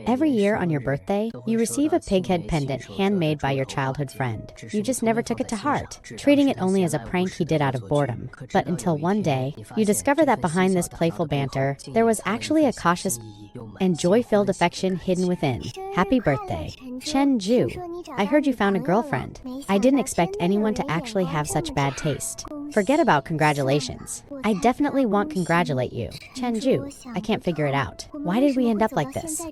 Every year on your birthday, you receive a pighead pendant handmade by your childhood friend. You just never took it to heart, treating it only as a prank he did out of boredom. But until one day, you discover that behind this playful banter, there was actually a cautious and joy-filled affection hidden within. Happy birthday, Chen Ju. I heard you found a girlfriend. I didn't expect anyone to actually have such bad taste. Forget about congratulations. I definitely won't congratulate you. Chen Ju, I can't figure it out. Why did we end up like this?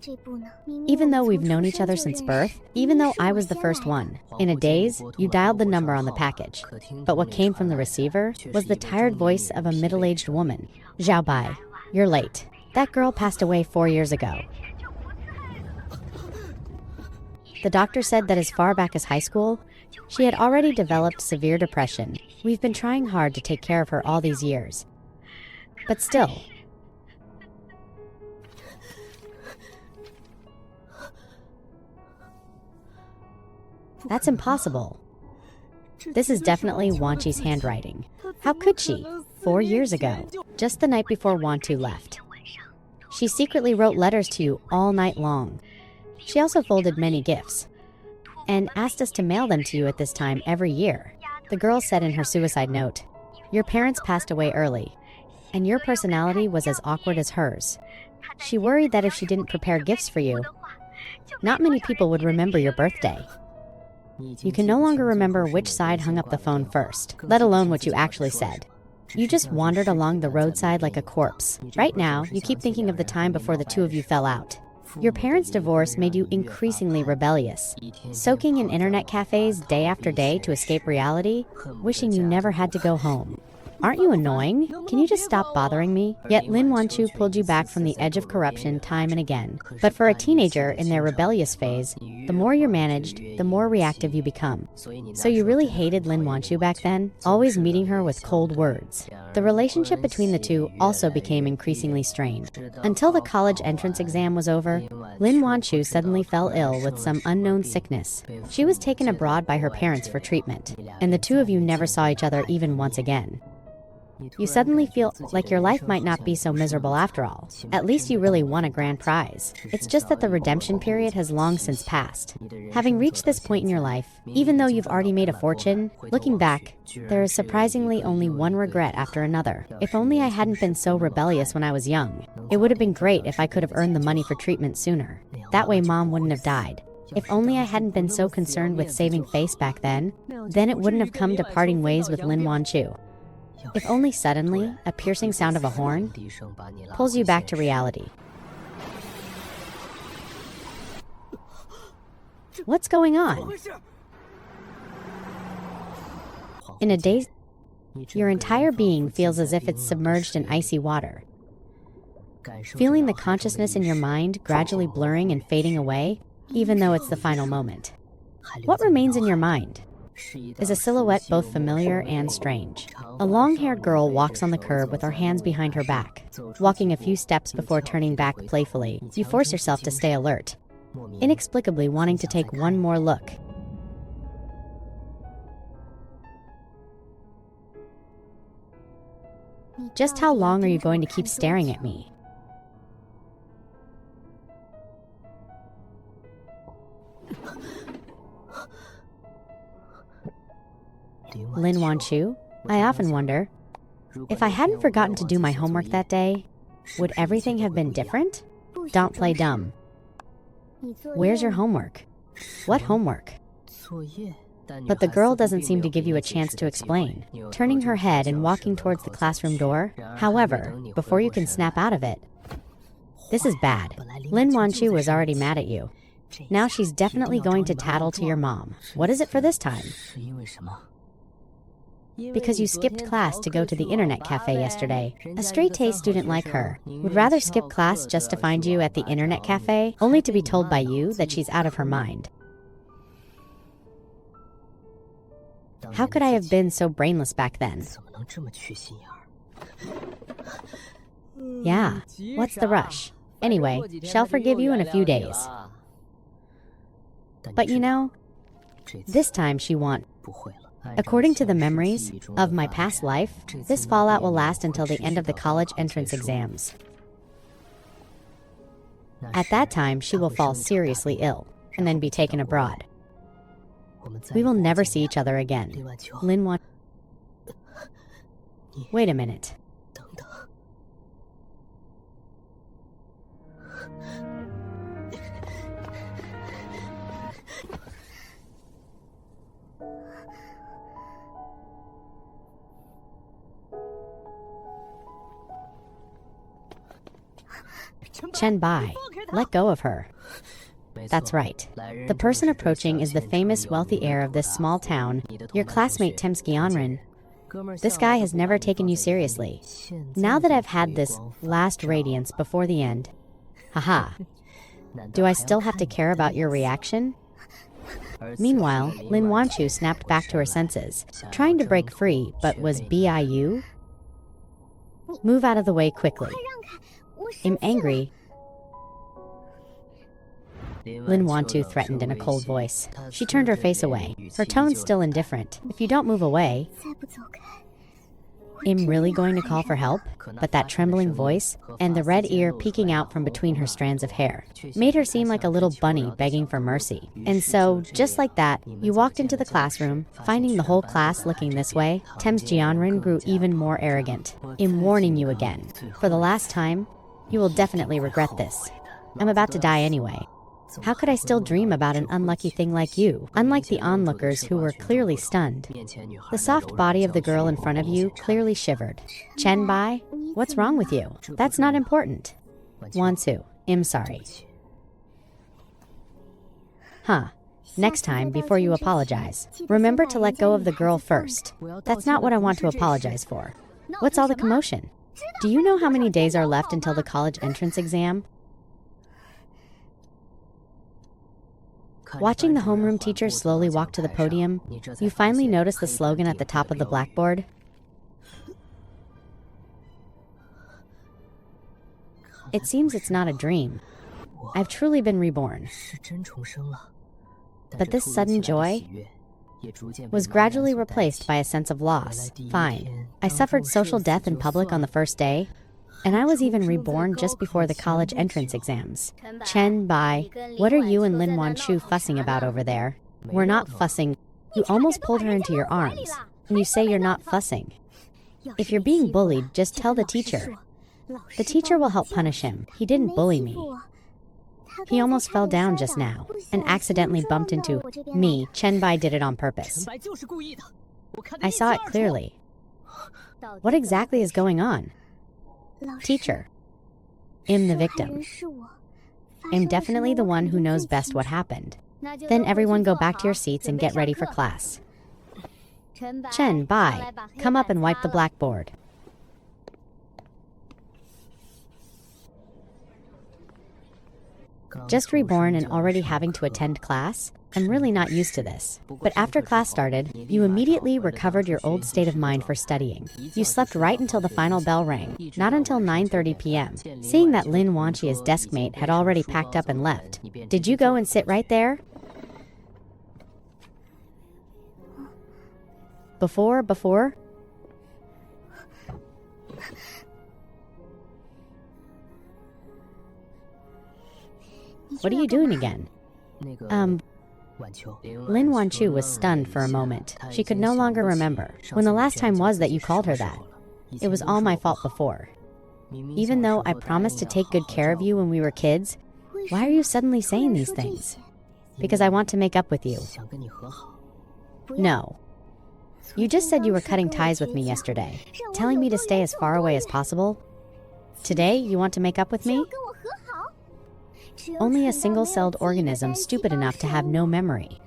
Even though we've known each other since birth, even though I was the first one, in a daze, you dialed the number on the package. But what came from the receiver was the tired voice of a middle-aged woman. Zhao Bai, you're late. That girl passed away 4 years ago. The doctor said that as far back as high school, she had already developed severe depression. We've been trying hard to take care of her all these years. But still. That's impossible. This is definitely Wanqi's handwriting. How could she? 4 years ago, just the night before Wantu left. She secretly wrote letters to you all night long. She also folded many gifts and asked us to mail them to you at this time every year. The girl said in her suicide note, "Your parents passed away early, and your personality was as awkward as hers." She worried that if she didn't prepare gifts for you, not many people would remember your birthday. You can no longer remember which side hung up the phone first, let alone what you actually said. You just wandered along the roadside like a corpse. Right now, you keep thinking of the time before the two of you fell out. Your parents' divorce made you increasingly rebellious, soaking in internet cafes day after day to escape reality, wishing you never had to go home. Aren't you annoying? Can you just stop bothering me? Yet Lin Wanchu pulled you back from the edge of corruption time and again. But for a teenager in their rebellious phase, the more you're managed, the more reactive you become. So you really hated Lin Wanchu back then, always meeting her with cold words. The relationship between the two also became increasingly strained. Until the college entrance exam was over, Lin Wanchu suddenly fell ill with some unknown sickness. She was taken abroad by her parents for treatment, and the two of you never saw each other even once again. You suddenly feel like your life might not be so miserable after all. At least you really won a grand prize. It's just that the redemption period has long since passed. Having reached this point in your life, even though you've already made a fortune, looking back, there is surprisingly only one regret after another. If only I hadn't been so rebellious when I was young. It would have been great if I could have earned the money for treatment sooner. That way Mom wouldn't have died. If only I hadn't been so concerned with saving face back then it wouldn't have come to parting ways with Lin Wanchu. If only suddenly, a piercing sound of a horn pulls you back to reality. What's going on? In a daze, your entire being feels as if it's submerged in icy water. Feeling the consciousness in your mind gradually blurring and fading away, even though it's the final moment. What remains in your mind is a silhouette both familiar and strange. A long-haired girl walks on the curb with her hands behind her back. Walking a few steps before turning back playfully, you force yourself to stay alert, inexplicably wanting to take one more look. Just how long are you going to keep staring at me? Lin Wanchu, I often wonder, if I hadn't forgotten to do my homework that day, would everything have been different? Don't play dumb. Where's your homework? What homework? But the girl doesn't seem to give you a chance to explain, turning her head and walking towards the classroom door. However, before you can snap out of it, this is bad. Lin Wanchu was already mad at you. Now she's definitely going to tattle to your mom. What is it for this time? Because you skipped class to go to the internet cafe yesterday. A straight-A student like her would rather skip class just to find you at the internet cafe, only to be told by you that she's out of her mind. How could I have been so brainless back then? Yeah, what's the rush? Anyway, she'll forgive you in a few days. But you know, this time she won't. According to the memories of my past life, this fallout will last until the end of the college entrance exams. At that time, she will fall seriously ill and then be taken abroad. We will never see each other again. Lin Wan... Wait a minute. Chen Bai, let go of her. That's right. The person approaching is the famous wealthy heir of this small town, your classmate Temski Onren. This guy has never taken you seriously. Now that I've had this last radiance before the end, haha, do I still have to care about your reaction? Meanwhile, Lin Wanchu snapped back to her senses, trying to break free, but was BIU? Move out of the way quickly. I'm angry. Lin Wanchu threatened in a cold voice. She turned her face away, her tone still indifferent. If you don't move away, I'm really going to call for help? But that trembling voice and the red ear peeking out from between her strands of hair made her seem like a little bunny begging for mercy. And so, just like that, you walked into the classroom, finding the whole class looking this way. Thames Jianren grew even more arrogant. I'm warning you again. For the last time, you will definitely regret this. I'm about to die anyway. How could I still dream about an unlucky thing like you? Unlike the onlookers who were clearly stunned, the soft body of the girl in front of you clearly shivered. Chen Bai, what's wrong with you? That's not important. Wansu, I'm sorry. Huh. Next time, before you apologize, remember to let go of the girl first. That's not what I want to apologize for. What's all the commotion? Do you know how many days are left until the college entrance exam? Watching the homeroom teacher slowly walk to the podium, you finally notice the slogan at the top of the blackboard. It seems it's not a dream. I've truly been reborn. But this sudden joy was gradually replaced by a sense of loss. Fine. I suffered social death in public on the first day, and I was even reborn just before the college entrance exams. Chen Bai, what are you and Lin Wanchu fussing about over there? We're not fussing. You almost pulled her into your arms, and you say you're not fussing. If you're being bullied, just tell the teacher. The teacher will help punish him. He didn't bully me. He almost fell down just now, and accidentally bumped into me. Chen Bai did it on purpose. I saw it clearly. What exactly is going on? Teacher, I'm the victim. I'm definitely the one who knows best what happened. Then everyone go back to your seats and get ready for class. Chen Bai, come up and wipe the blackboard. Just reborn and already having to attend class? I'm really not used to this. But after class started, you immediately recovered your old state of mind for studying. You slept right until the final bell rang, not until 9:30 p.m. Seeing that Lin Wanchi's deskmate had already packed up and left, did you go and sit right there? Before? What are you doing again? Lin Wanchu was stunned for a moment. She could no longer remember when the last time was that you called her that. It was all my fault before. Even though I promised to take good care of you when we were kids, why are you suddenly saying these things? Because I want to make up with you. No. You just said you were cutting ties with me yesterday, telling me to stay as far away as possible. Today, you want to make up with me? Only a single-celled organism stupid enough to have no memory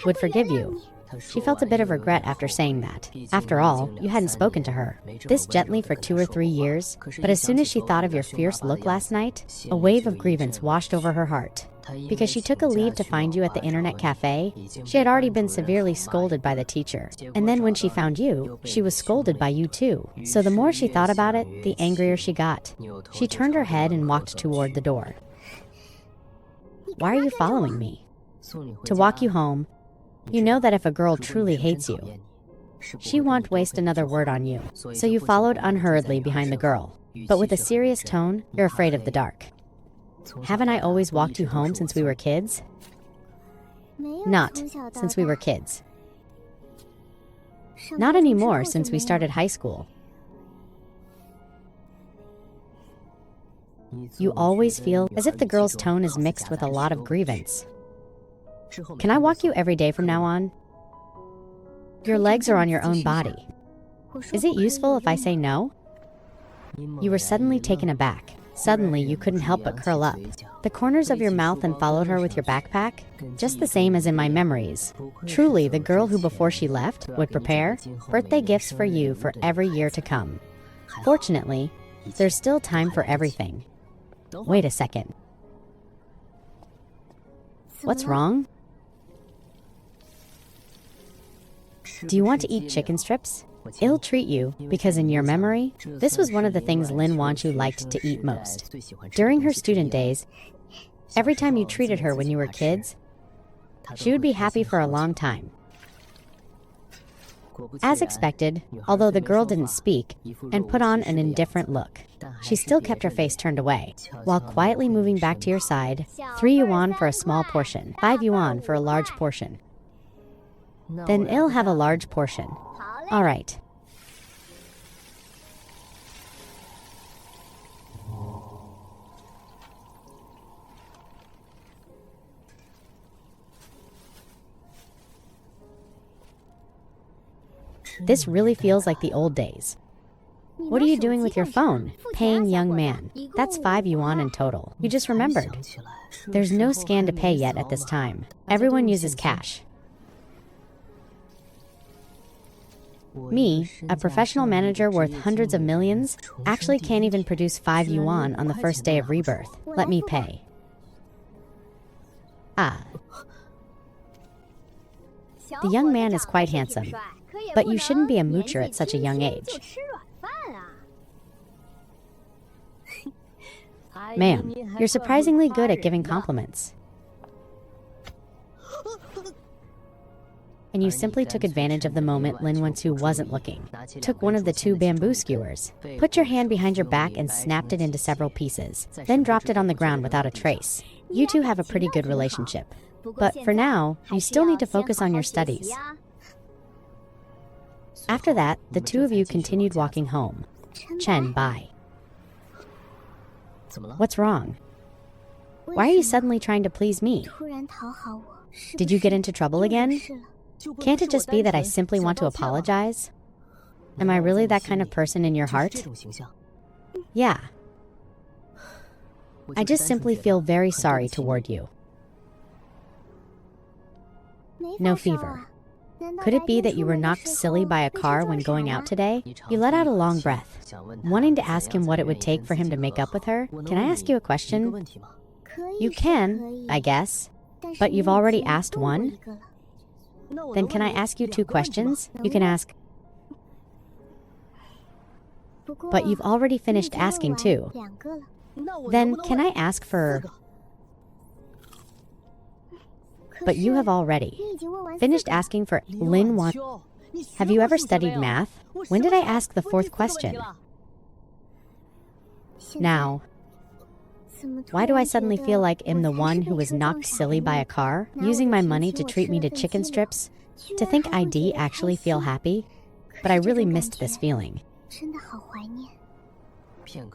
would forgive you. She felt a bit of regret after saying that. After all, you hadn't spoken to her this gently for 2 or 3 years, but as soon as she thought of your fierce look last night, a wave of grievance washed over her heart. Because she took a leave to find you at the internet cafe, she had already been severely scolded by the teacher. And then when she found you, she was scolded by you too. So the more she thought about it, the angrier she got. She turned her head and walked toward the door. Why are you following me? To walk you home. You know that if a girl truly hates you, she won't waste another word on you. So you followed unhurriedly behind the girl. But with a serious tone, you're afraid of the dark. Haven't I always walked you home since we were kids? Not since we were kids. Not anymore since we started high school. You always feel as if the girl's tone is mixed with a lot of grievance. Can I walk you every day from now on? Your legs are on your own body. Is it useful if I say no? You were suddenly taken aback. Suddenly, you couldn't help but curl up. The corners of your mouth and followed her with your backpack, just the same as in my memories. Truly, the girl who before she left would prepare birthday gifts for you for every year to come. Fortunately, there's still time for everything. Wait a second. What's wrong? Do you want to eat chicken strips? It'll treat you, because in your memory, this was one of the things Lin Wanchu liked to eat most. During her student days, every time you treated her when you were kids, she would be happy for a long time. As expected, although the girl didn't speak and put on an indifferent look, she still kept her face turned away, while quietly moving back to your side. 3 yuan for a small portion, 5 yuan for a large portion. Then I'll have a large portion. All right. This really feels like the old days. What are you doing with your phone? Paying young man. That's 5 yuan in total. You just remembered. There's no scan to pay yet at this time. Everyone uses cash. Me, a professional manager worth hundreds of millions, actually can't even produce 5 yuan on the first day of rebirth. Let me pay. Ah. The young man is quite handsome, but you shouldn't be a moocher at such a young age. Ma'am, you're surprisingly good at giving compliments. And you simply took advantage of the moment Lin Wanchu wasn't looking. Took one of the 2 bamboo skewers, put your hand behind your back and snapped it into several pieces, then dropped it on the ground without a trace. You two have a pretty good relationship. But for now, you still need to focus on your studies. After that, the 2 of you continued walking home. Chen, bye. What's wrong? Why are you suddenly trying to please me? Did you get into trouble again? Can't it just be that I simply want to apologize? Am I really that kind of person in your heart? Yeah. I just simply feel very sorry toward you. No fever. Could it be that you were knocked silly by a car when going out today? You let out a long breath, wanting to ask him what it would take for him to make up with her. Can I ask you a question? You can, I guess, but you've already asked one. Then can I ask you 2 questions? You can ask. But you've already finished asking 2. Then can I ask for... But you have already finished asking for Lin Wan. Have you ever studied math? When did I ask the 4th question? Now, why do I suddenly feel like I'm the one who was knocked silly by a car, using my money to treat me to chicken strips? To think I'd actually feel happy? But I really missed this feeling.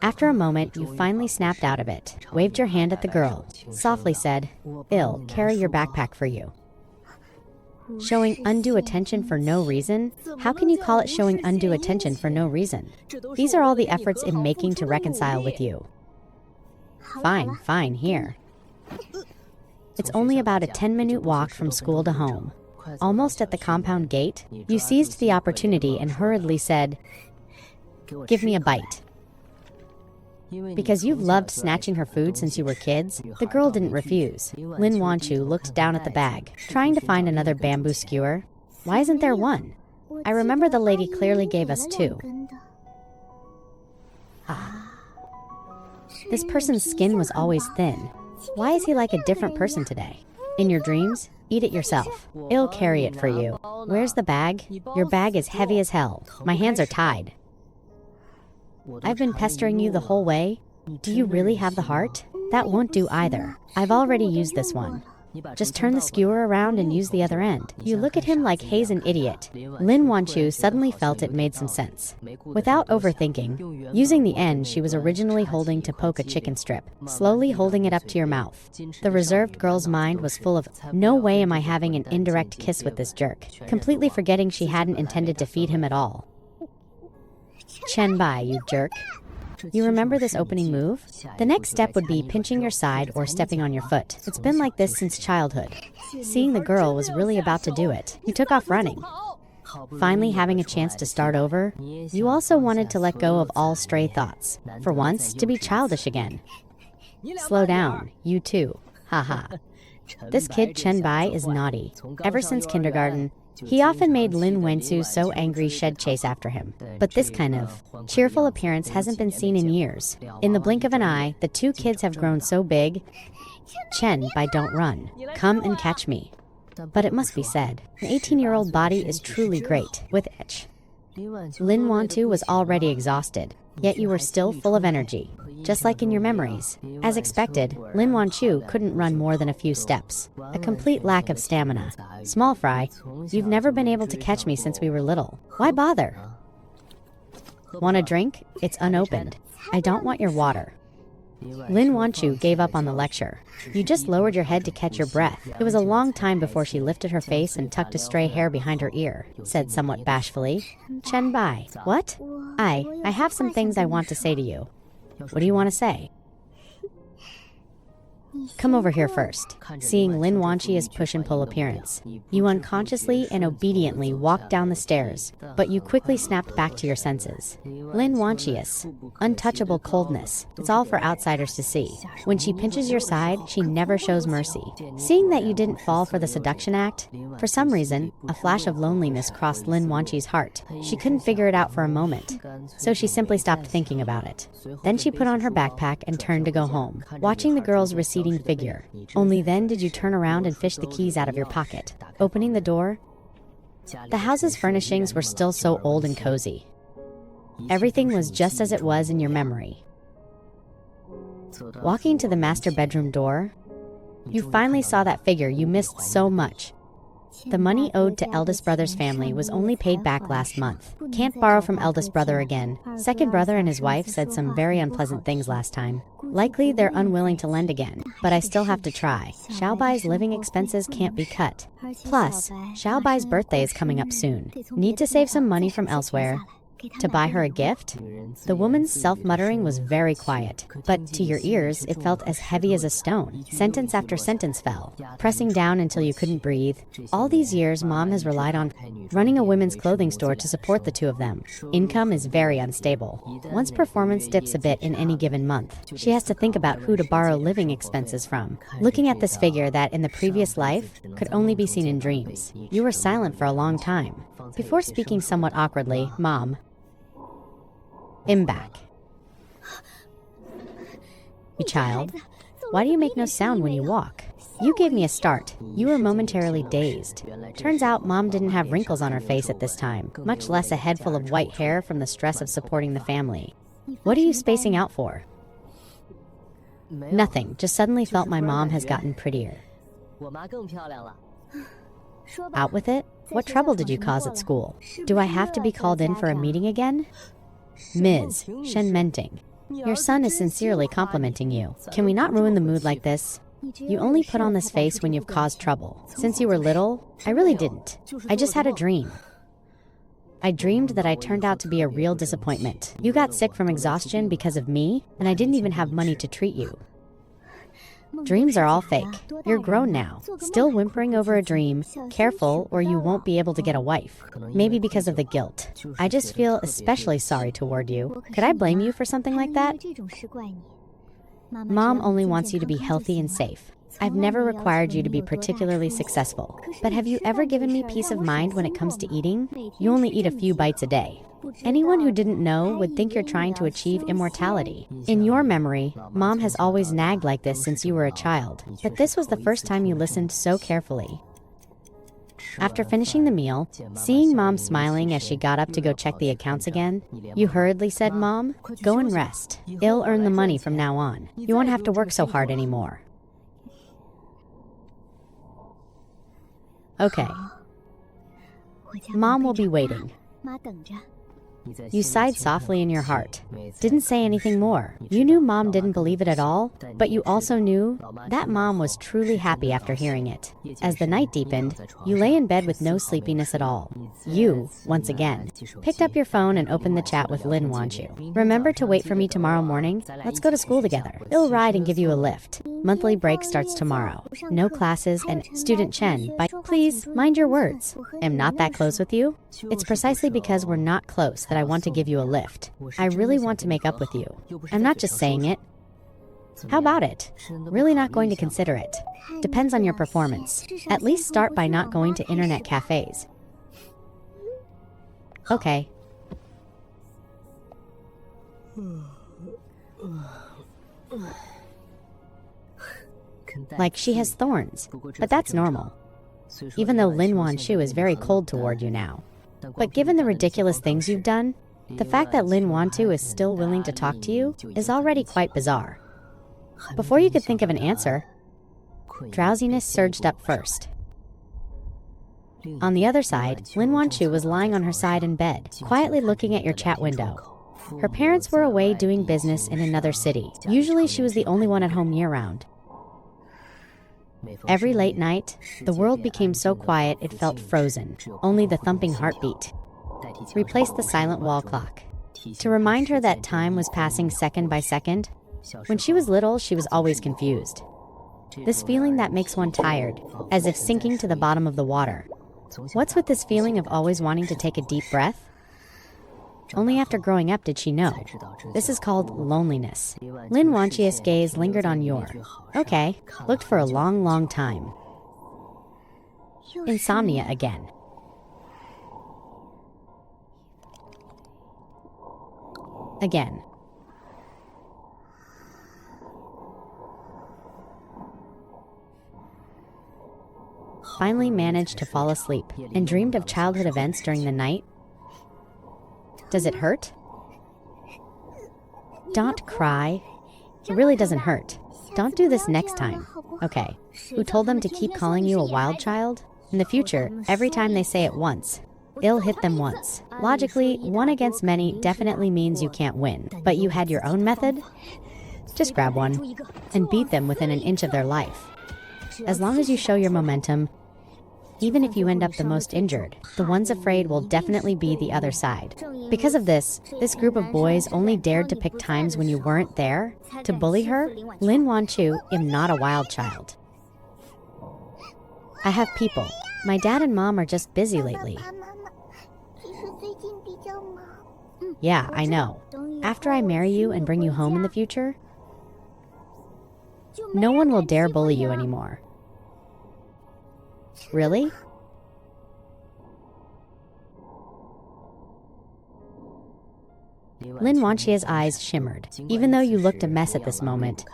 After a moment, you finally snapped out of it, waved your hand at the girl, softly said, "I'll carry your backpack for you." Showing undue attention for no reason? How can you call it showing undue attention for no reason? These are all the efforts I'm making to reconcile with you. Fine, here. It's only about a 10-minute walk from school to home. Almost at the compound gate, you seized the opportunity and hurriedly said, "Give me a bite." Because you've loved snatching her food since you were kids, the girl didn't refuse. Lin Wanchu looked down at the bag, trying to find another bamboo skewer. Why isn't there one? I remember the lady clearly gave us 2. This person's skin was always thin. Why is he like a different person today? In your dreams, eat it yourself. I'll carry it for you. Where's the bag? Your bag is heavy as hell. My hands are tied. I've been pestering you the whole way. Do you really have the heart? That won't do either. I've already used this one. Just turn the skewer around and use the other end. You look at him like he's an idiot. Lin Wanchu suddenly felt it made some sense. Without overthinking, using the end she was originally holding to poke a chicken strip, slowly holding it up to your mouth. The reserved girl's mind was full of, no way am I having an indirect kiss with this jerk, completely forgetting she hadn't intended to feed him at all. Chen Bai, you jerk. You remember this opening move? The next step would be pinching your side or stepping on your foot. It's been like this since childhood. Seeing the girl was really about to do it, you took off running. Finally having a chance to start over, you also wanted to let go of all stray thoughts. For once, to be childish again. Slow down, you too. Haha. This kid Chen Bai is naughty. Ever since kindergarten, he often made Lin Wensu so angry she'd chase after him. But this kind of cheerful appearance hasn't been seen in years. In the blink of an eye, the two kids have grown so big. Chen Bai, don't run. Come and catch me. But it must be said, an 18-year-old body is truly great, with itch. Lin Wantu was already exhausted, yet you were still full of energy, just like in your memories. As expected, Lin Wanchu couldn't run more than a few steps. A complete lack of stamina. Small fry, you've never been able to catch me since we were little. Why bother? Want a drink? It's unopened. I don't want your water. Lin Wanchu gave up on the lecture. You just lowered your head to catch your breath. It was a long time before she lifted her face and tucked a stray hair behind her ear, said somewhat bashfully. Chen Bai, what? I have some things I want to say to you. What do you want to say? Come over here first. Seeing Lin Wanchi's push and pull appearance, you unconsciously and obediently walked down the stairs, but you quickly snapped back to your senses. Lin Wanchi's untouchable coldness, it's all for outsiders to see. When she pinches your side, she never shows mercy. Seeing that you didn't fall for the seduction act, for some reason, a flash of loneliness crossed Lin Wanchi's heart. She couldn't figure it out for a moment, so she simply stopped thinking about it. Then she put on her backpack and turned to go home, watching the girl's receding figure. Only then did you turn around and fish the keys out of your pocket. Opening the door, the house's furnishings were still so old and cozy. Everything was just as it was in your memory. Walking to the master bedroom door, you finally saw that figure you missed so much. The money owed to eldest brother's family was only paid back last month. Can't borrow from eldest brother again. Second brother and his wife said some very unpleasant things last time. Likely they're unwilling to lend again, but I still have to try. Xiaobai's living expenses can't be cut. Plus, Xiaobai's birthday is coming up soon. Need to save some money from elsewhere. To buy her a gift? The woman's self-muttering was very quiet, but to your ears, it felt as heavy as a stone. Sentence after sentence fell, pressing down until you couldn't breathe. All these years, Mom has relied on running a women's clothing store to support the two of them. Income is very unstable. Once performance dips a bit in any given month, she has to think about who to borrow living expenses from. Looking at this figure that, in the previous life, could only be seen in dreams, you were silent for a long time. Before speaking somewhat awkwardly, Mom, I'm back. You child, why do you make no sound when you walk? You gave me a start. You were momentarily dazed. Turns out Mom didn't have wrinkles on her face at this time, much less a head full of white hair from the stress of supporting the family. What are you spacing out for? Nothing, just suddenly felt my mom has gotten prettier. Out with it? What trouble did you cause at school? Do I have to be called in for a meeting again? Ms. Shen Menting, your son is sincerely complimenting you. Can we not ruin the mood like this? You only put on this face when you've caused trouble. Since you were little, I really didn't. I just had a dream. I dreamed that I turned out to be a real disappointment. You got sick from exhaustion because of me, and I didn't even have money to treat you. Dreams are all fake. You're grown now. Still whimpering over a dream. Careful, or you won't be able to get a wife. Maybe because of the guilt. I just feel especially sorry toward you. Could I blame you for something like that? Mom only wants you to be healthy and safe. I've never required you to be particularly successful. But have you ever given me peace of mind when it comes to eating? You only eat a few bites a day. Anyone who didn't know would think you're trying to achieve immortality. In your memory, Mom has always nagged like this since you were a child. But this was the first time you listened so carefully. After finishing the meal, seeing Mom smiling as she got up to go check the accounts again, you hurriedly said, "Mom, go and rest. I'll earn the money from now on. You won't have to work so hard anymore." Okay. Mom will be waiting. You sighed softly in your heart. Didn't say anything more. You knew Mom didn't believe it at all, but you also knew that Mom was truly happy after hearing it. As the night deepened, you lay in bed with no sleepiness at all. You, once again, picked up your phone and opened the chat with Lin Wanchu. "Remember to wait for me tomorrow morning? Let's go to school together. I'll ride and give you a lift. Monthly break starts tomorrow. No classes and student Chen, please mind your words. I'm not that close with you. It's precisely because we're not close that I want to give you a lift. I really want to make up with you. I'm not just saying it. How about it? Really not going to consider it. Depends on your performance. At least start by not going to internet cafes." Okay. Like she has thorns, but that's normal. Even though Lin Wanchu is very cold toward you now. But given the ridiculous things you've done, the fact that Lin Wanchu is still willing to talk to you is already quite bizarre. Before you could think of an answer, drowsiness surged up first. On the other side, Lin Wanchu was lying on her side in bed, quietly looking at your chat window. Her parents were away doing business in another city. Usually she was the only one at home year-round. Every late night, the world became so quiet it felt frozen, only the thumping heartbeat. Replaced the silent wall clock. To remind her that time was passing second by second, when she was little, she was always confused. This feeling that makes one tired, as if sinking to the bottom of the water. What's with this feeling of always wanting to take a deep breath? Only after growing up did she know. This is called loneliness. Lin Wanchi's gaze lingered on your. Okay, looked for a long, long time. Insomnia again. Again. Finally managed to fall asleep and dreamed of childhood events during the night. Does it hurt? Don't cry. It really doesn't hurt. Don't do this next time. Okay. Who told them to keep calling you a wild child? In the future, every time they say it once, it'll hit them once. Logically, one against many definitely means you can't win. But you had your own method? Just grab one and beat them within an inch of their life. As long as you show your momentum, even if you end up the most injured, the ones afraid will definitely be the other side. Because of this group of boys only dared to pick times when you weren't there to bully her. Lin Wanchu, am not a wild child. I have people. My dad and mom are just busy lately. Yeah, I know. After I marry you and bring you home in the future, no one will dare bully you anymore. Really? Lin Wanchia's eyes shimmered, even though you looked a mess at this moment.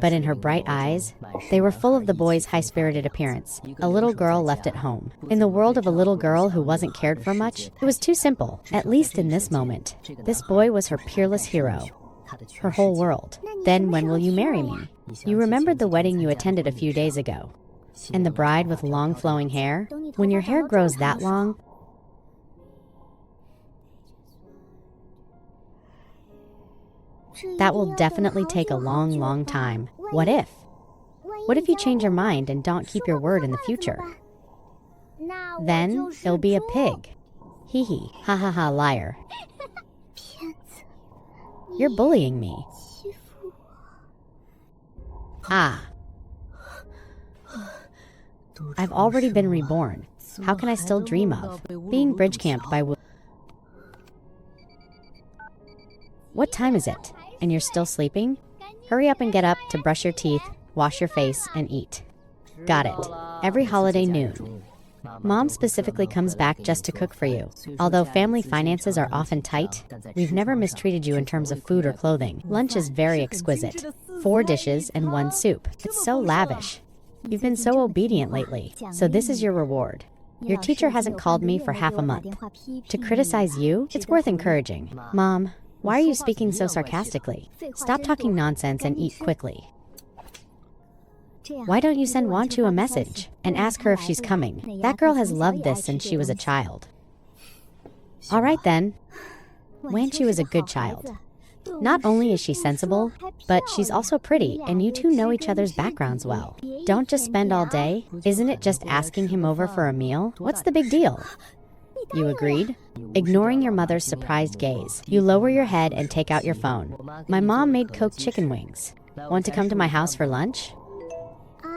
But in her bright eyes, they were full of the boy's high-spirited appearance, a little girl left at home. In the world of a little girl who wasn't cared for much, it was too simple, at least in this moment. This boy was her peerless hero, her whole world. Then when will you marry me? You remembered the wedding you attended a few days ago. And the bride with long flowing hair? When your hair grows that long, that will definitely take a long, long time. What if? What if you change your mind and don't keep your word in the future? Then it'll be a pig. Hee hee, ha ha ha, liar. You're bullying me. Ah. I've already been reborn. How can I still dream of being bridge camped by What time is it? And you're still sleeping? Hurry up and get up to brush your teeth, wash your face, and eat. Got it. Every holiday noon. Mom specifically comes back just to cook for you. Although family finances are often tight, we've never mistreated you in terms of food or clothing. Lunch is very exquisite. 4 dishes and 1 soup. It's so lavish. You've been so obedient lately, so this is your reward. Your teacher hasn't called me for half a month. To criticize you? It's worth encouraging. Mom, why are you speaking so sarcastically? Stop talking nonsense and eat quickly. Why don't you send Wanchu a message and ask her if she's coming? That girl has loved this since she was a child. All right then. Wanchu is a good child. Not only is she sensible, but she's also pretty, and you two know each other's backgrounds well. Don't just spend all day. Isn't it just asking him over for a meal? What's the big deal? You agreed? Ignoring your mother's surprised gaze, you lower your head and take out your phone. My mom made cooked chicken wings. Want to come to my house for lunch?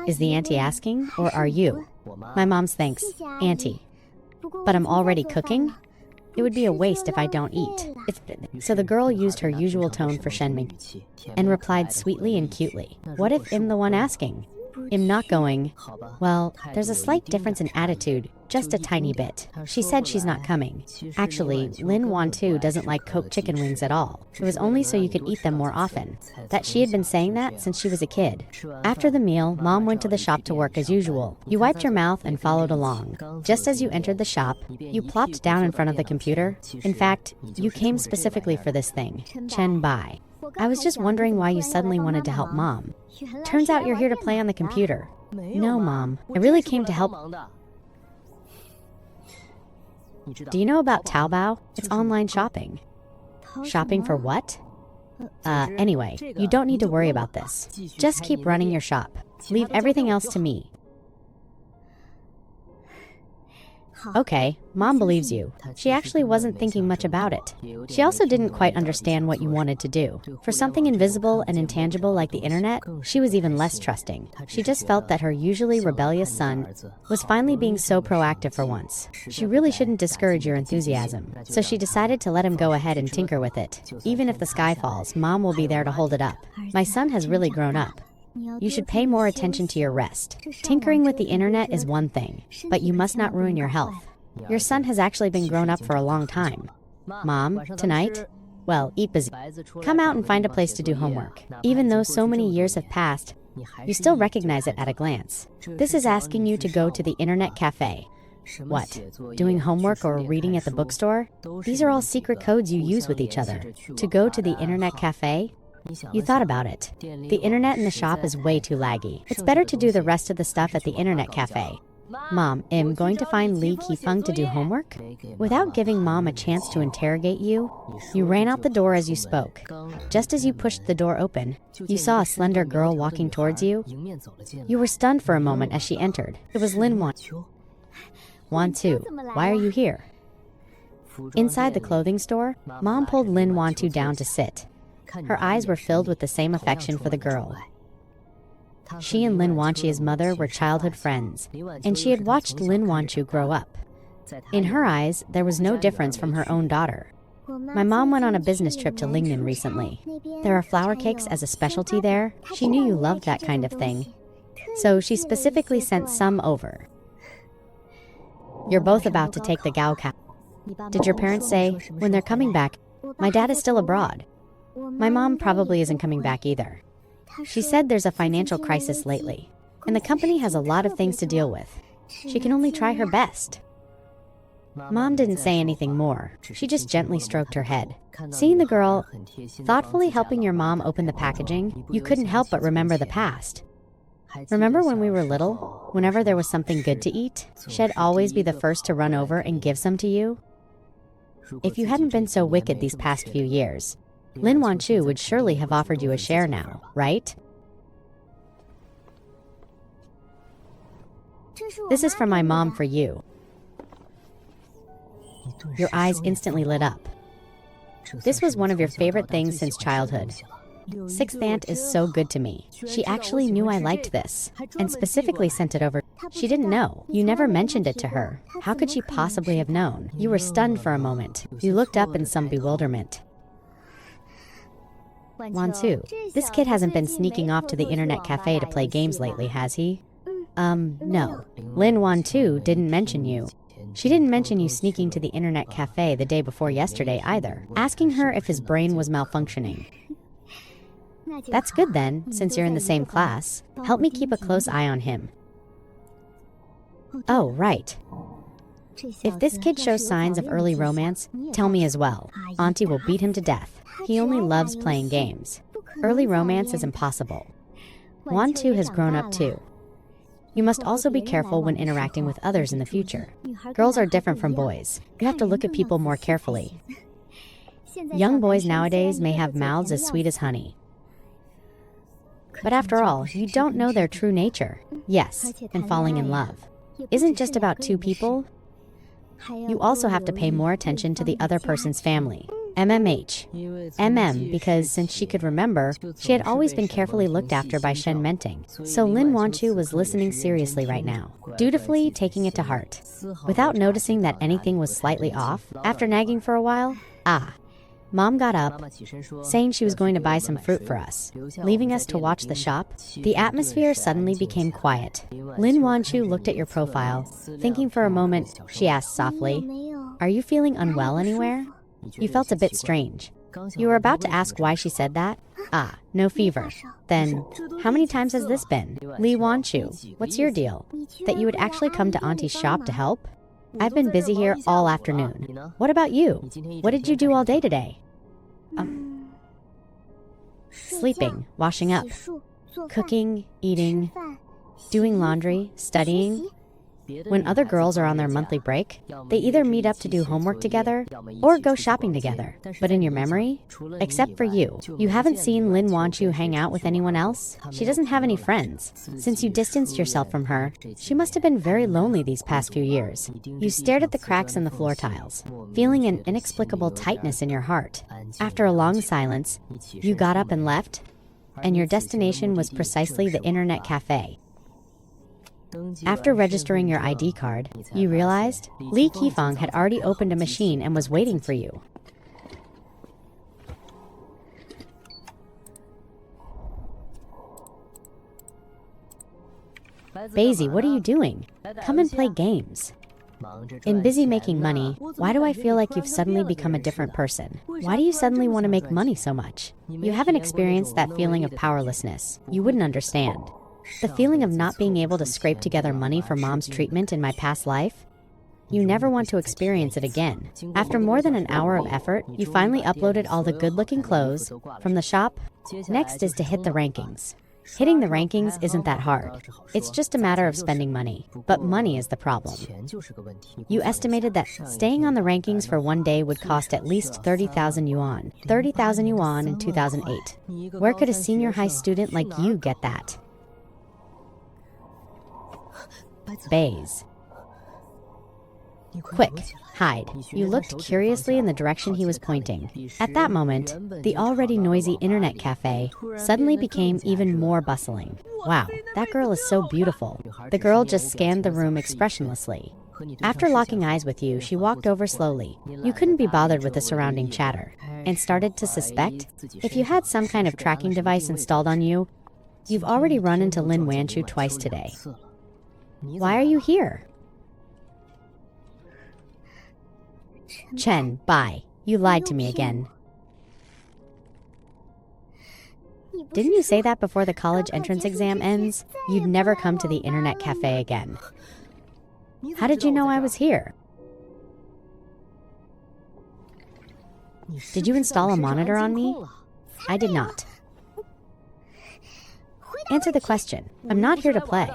Is the auntie asking, or are you? My mom's thanks, auntie. But I'm already cooking? It would be a waste if I don't eat. So the girl used her usual tone for Shenming and replied sweetly and cutely. What if I'm the one asking? I'm not going. Well, there's a slight difference in attitude, just a tiny bit. She said she's not coming. Actually, Lin Wantu doesn't like cooked chicken wings at all. It was only so you could eat them more often. That she had been saying that since she was a kid. After the meal, Mom went to the shop to work as usual. You wiped your mouth and followed along. Just as you entered the shop, you plopped down in front of the computer. In fact, you came specifically for this thing. Chen Bai. I was just wondering why you suddenly wanted to help Mom. Turns out you're here to play on the computer. No, Mom. I really came to help. Do you know about Taobao? It's online shopping. Shopping for what? Anyway, you don't need to worry about this. Just keep running your shop. Leave everything else to me. Okay, Mom believes you. She actually wasn't thinking much about it. She also didn't quite understand what you wanted to do. For something invisible and intangible like the internet, she was even less trusting. She just felt that her usually rebellious son was finally being so proactive for once. She really shouldn't discourage your enthusiasm. So she decided to let him go ahead and tinker with it. Even if the sky falls, Mom will be there to hold it up. My son has really grown up. You should pay more attention to your rest. Tinkering with the internet is one thing, but you must not ruin your health. Your son has actually been grown up for a long time. Mom, tonight? Well, eat busy. Come out and find a place to do homework. Even though so many years have passed, you still recognize it at a glance. This is asking you to go to the internet cafe. What? Doing homework or reading at the bookstore? These are all secret codes you use with each other. To go to the internet cafe? You thought about it. The internet in the shop is way too laggy. It's better to do the rest of the stuff at the internet cafe. Mom, I'm going to find Li Qifeng to do homework? Without giving Mom a chance to interrogate you, you ran out the door as you spoke. Just as you pushed the door open, you saw a slender girl walking towards you. You were stunned for a moment as she entered. It was Lin Wantu. Wantu, why are you here? Inside the clothing store, Mom pulled Lin Wantu down to sit. Her eyes were filled with the same affection for the girl. She and Lin Wanchu's mother were childhood friends, and she had watched Lin Wanchu grow up. In her eyes, there was no difference from her own daughter. My mom went on a business trip to Lingnan recently. There are flower cakes as a specialty there. She knew you loved that kind of thing, so she specifically sent some over. You're both about to take the Gaokao. Did your parents say, when they're coming back? My dad is still abroad. My mom probably isn't coming back either. She said there's a financial crisis lately, and the company has a lot of things to deal with. She can only try her best. Mom didn't say anything more. She just gently stroked her head. Seeing the girl thoughtfully helping your mom open the packaging, you couldn't help but remember the past. Remember when we were little? Whenever there was something good to eat, she'd always be the first to run over and give some to you? If you hadn't been so wicked these past few years, Lin Wanchu would surely have offered you a share now, right? This is from my mom for you. Your eyes instantly lit up. This was one of your favorite things since childhood. Sixth aunt is so good to me. She actually knew I liked this, and specifically sent it over. She didn't know. You never mentioned it to her. How could she possibly have known? You were stunned for a moment. You looked up in some bewilderment. Wantu, this kid hasn't been sneaking off to the internet cafe to play games lately, has he? No. Lin Wantu didn't mention you. She didn't mention you sneaking to the internet cafe the day before yesterday either, asking her if his brain was malfunctioning. That's good then, since you're in the same class. Help me keep a close eye on him. Oh, right. If this kid shows signs of early romance, tell me as well. Auntie will beat him to death. He only loves playing games. Early romance is impossible. Wan-tu has grown up too. You must also be careful when interacting with others in the future. Girls are different from boys. You have to look at people more carefully. Young boys nowadays may have mouths as sweet as honey. But after all, you don't know their true nature. Yes, and falling in love isn't just about two people. You also have to pay more attention to the other person's family. Because since she could remember, she had always been carefully looked after by Shen Menting. So Lin Wanchu was listening seriously right now, dutifully taking it to heart. Without noticing that anything was slightly off, after nagging for a while, Mom got up, saying she was going to buy some fruit for us, leaving us to watch the shop. The atmosphere suddenly became quiet. Lin Wanchu looked at your profile. Thinking for a moment, she asked softly, "Are you feeling unwell anywhere?" You felt a bit strange. You were about to ask why she said that? No fever. Then, how many times has this been? Li Wanchu, what's your deal? That you would actually come to Auntie's shop to help? I've been busy here all afternoon. What about you? What did you do all day today? Sleeping, washing up, cooking, eating, doing laundry, studying. When other girls are on their monthly break, they either meet up to do homework together or go shopping together. But in your memory, except for you, you haven't seen Lin Wanchu hang out with anyone else? She doesn't have any friends. Since you distanced yourself from her, she must have been very lonely these past few years. You stared at the cracks in the floor tiles, feeling an inexplicable tightness in your heart. After a long silence, you got up and left, and your destination was precisely the internet cafe. After registering your ID card, you realized Li Qifeng had already opened a machine and was waiting for you. Basie, what are you doing? Come and play games. In busy making money, why do I feel like you've suddenly become a different person? Why do you suddenly want to make money so much? You haven't experienced that feeling of powerlessness. You wouldn't understand. The feeling of not being able to scrape together money for Mom's treatment in my past life? You never want to experience it again. After more than an hour of effort, you finally uploaded all the good-looking clothes from the shop. Next is to hit the rankings. Hitting the rankings isn't that hard. It's just a matter of spending money. But money is the problem. You estimated that staying on the rankings for one day would cost at least 30,000 yuan. 30,000 yuan in 2008. Where could a senior high student like you get that? Baze. Quick, hide. You looked curiously in the direction he was pointing. At that moment, the already noisy internet cafe suddenly became even more bustling. Wow, that girl is so beautiful. The girl just scanned the room expressionlessly. After locking eyes with you, she walked over slowly. You couldn't be bothered with the surrounding chatter, and started to suspect if you had some kind of tracking device installed on you. You've already run into Lin Wanchu twice today. Why are you here? Chen, bye. You lied to me again. Didn't you say that before the college entrance exam ends, you'd never come to the internet cafe again? How did you know I was here? Did you install a monitor on me? I did not. Answer the question. I'm not here to play.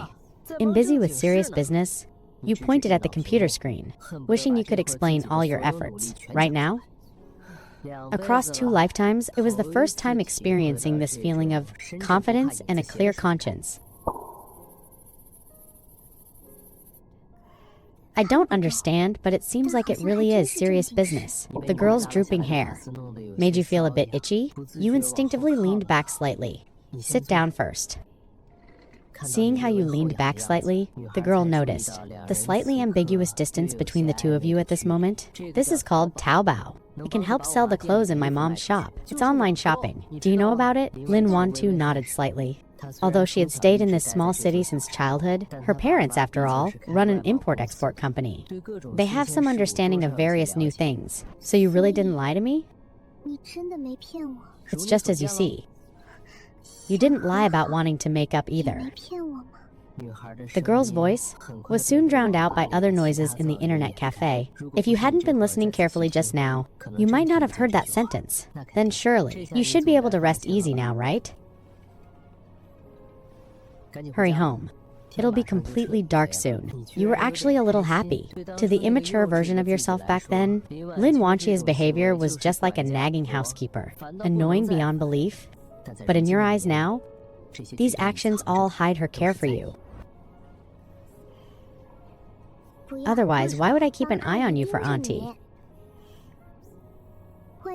I'm busy with serious business. You pointed at the computer screen, wishing you could explain all your efforts. Right now? Across 2 lifetimes, it was the first time experiencing this feeling of confidence and a clear conscience. I don't understand, but it seems like it really is serious business. The girl's drooping hair made you feel a bit itchy. You instinctively leaned back slightly. Sit down first. Seeing how you leaned back slightly, the girl noticed the slightly ambiguous distance between the two of you at this moment. This is called Taobao. It can help sell the clothes in my mom's shop. It's online shopping. Do you know about it? Lin Wantu nodded slightly. Although she had stayed in this small city since childhood, her parents, after all, run an import-export company. They have some understanding of various new things. So you really didn't lie to me? It's just as you see. You didn't lie about wanting to make up either. The girl's voice was soon drowned out by other noises in the internet cafe. If you hadn't been listening carefully just now, you might not have heard that sentence. Then surely, you should be able to rest easy now, right? Hurry home. It'll be completely dark soon. You were actually a little happy. To the immature version of yourself back then, Lin Wanqi's behavior was just like a nagging housekeeper, annoying beyond belief. But in your eyes now, these actions all hide her care for you. Otherwise, why would I keep an eye on you for Auntie?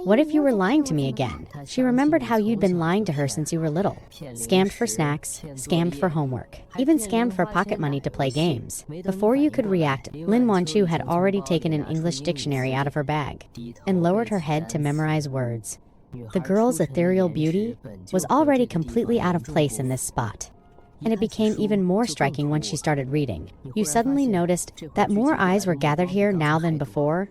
What if you were lying to me again? She remembered how you'd been lying to her since you were little. Scammed for snacks, scammed for homework, even scammed for pocket money to play games. Before you could react, Lin Wanqiu had already taken an English dictionary out of her bag and lowered her head to memorize words. The girl's ethereal beauty was already completely out of place in this spot. And it became even more striking when she started reading. You suddenly noticed that more eyes were gathered here now than before.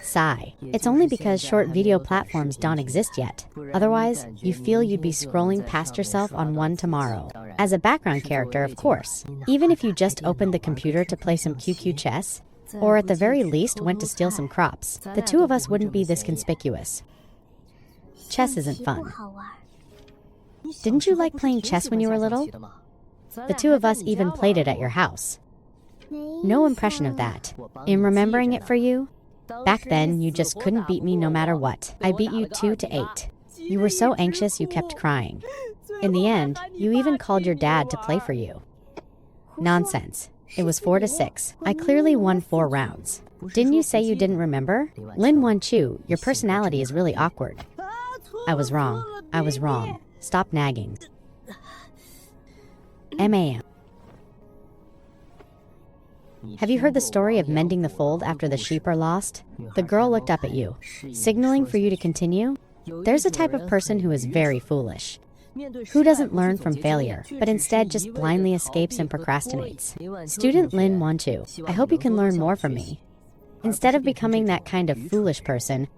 Sigh. It's only because short video platforms don't exist yet. Otherwise, you feel you'd be scrolling past yourself on one tomorrow. As a background character, of course. Even if you just opened the computer to play some QQ chess, or at the very least went to steal some crops, the two of us wouldn't be this conspicuous. Chess isn't fun. Didn't you like playing chess when you were little? The two of us even played it at your house. No impression of that. In remembering it for you, back then you just couldn't beat me no matter what. I beat you 2-8. You were so anxious you kept crying. In the end, you even called your dad to play for you. Nonsense. It was 4-6. I clearly won 4 rounds. Didn't you say you didn't remember? Lin Wanqiu, your personality is really awkward. I was wrong. I was wrong. Stop nagging. MAM. Have you heard the story of mending the fold after the sheep are lost? The girl looked up at you, signaling for you to continue. There's a type of person who is very foolish, who doesn't learn from failure, but instead just blindly escapes and procrastinates. Student Lin Wanqiu, I hope you can learn more from me. Instead of becoming that kind of foolish person,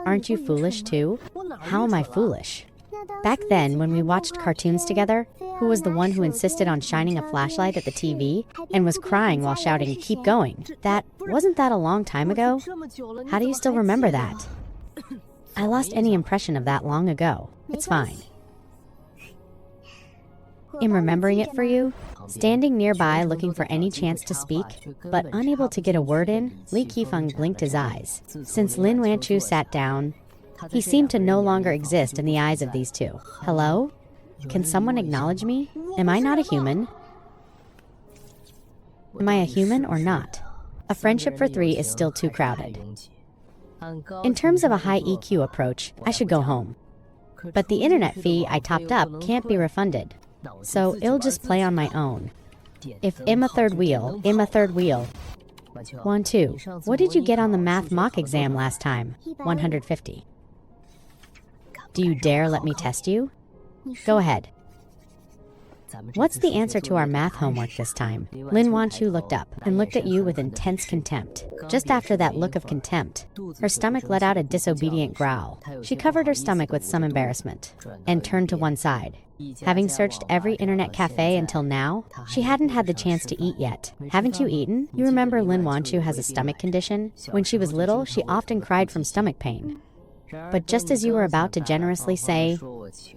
aren't you foolish too? How am I foolish? Back then, when we watched cartoons together, who was the one who insisted on shining a flashlight at the TV and was crying while shouting, "Keep going"? Wasn't that a long time ago? How do you still remember that? I lost any impression of that long ago. It's fine. In remembering it for you, standing nearby looking for any chance to speak, but unable to get a word in, Li Qifeng blinked his eyes. Since Lin Wanqiu sat down, he seemed to no longer exist in the eyes of these two. Hello? Can someone acknowledge me? Am I not a human? Am I a human or not? A friendship for 3 is still too crowded. In terms of a high EQ approach, I should go home. But the internet fee I topped up can't be refunded, so it'll just play on my own. If I'm a third wheel, I'm a third wheel. 1-2. What did you get on the math mock exam last time? 150. Do you dare let me test you? Go ahead. What's the answer to our math homework this time? Lin Wanqiu looked up and looked at you with intense contempt. Just after that look of contempt, her stomach let out a disobedient growl. She covered her stomach with some embarrassment and turned to one side. Having searched every internet cafe until now, she hadn't had the chance to eat yet. Haven't you eaten? You remember Lin Wanqiu has a stomach condition? When she was little, she often cried from stomach pain. But just as you were about to generously say,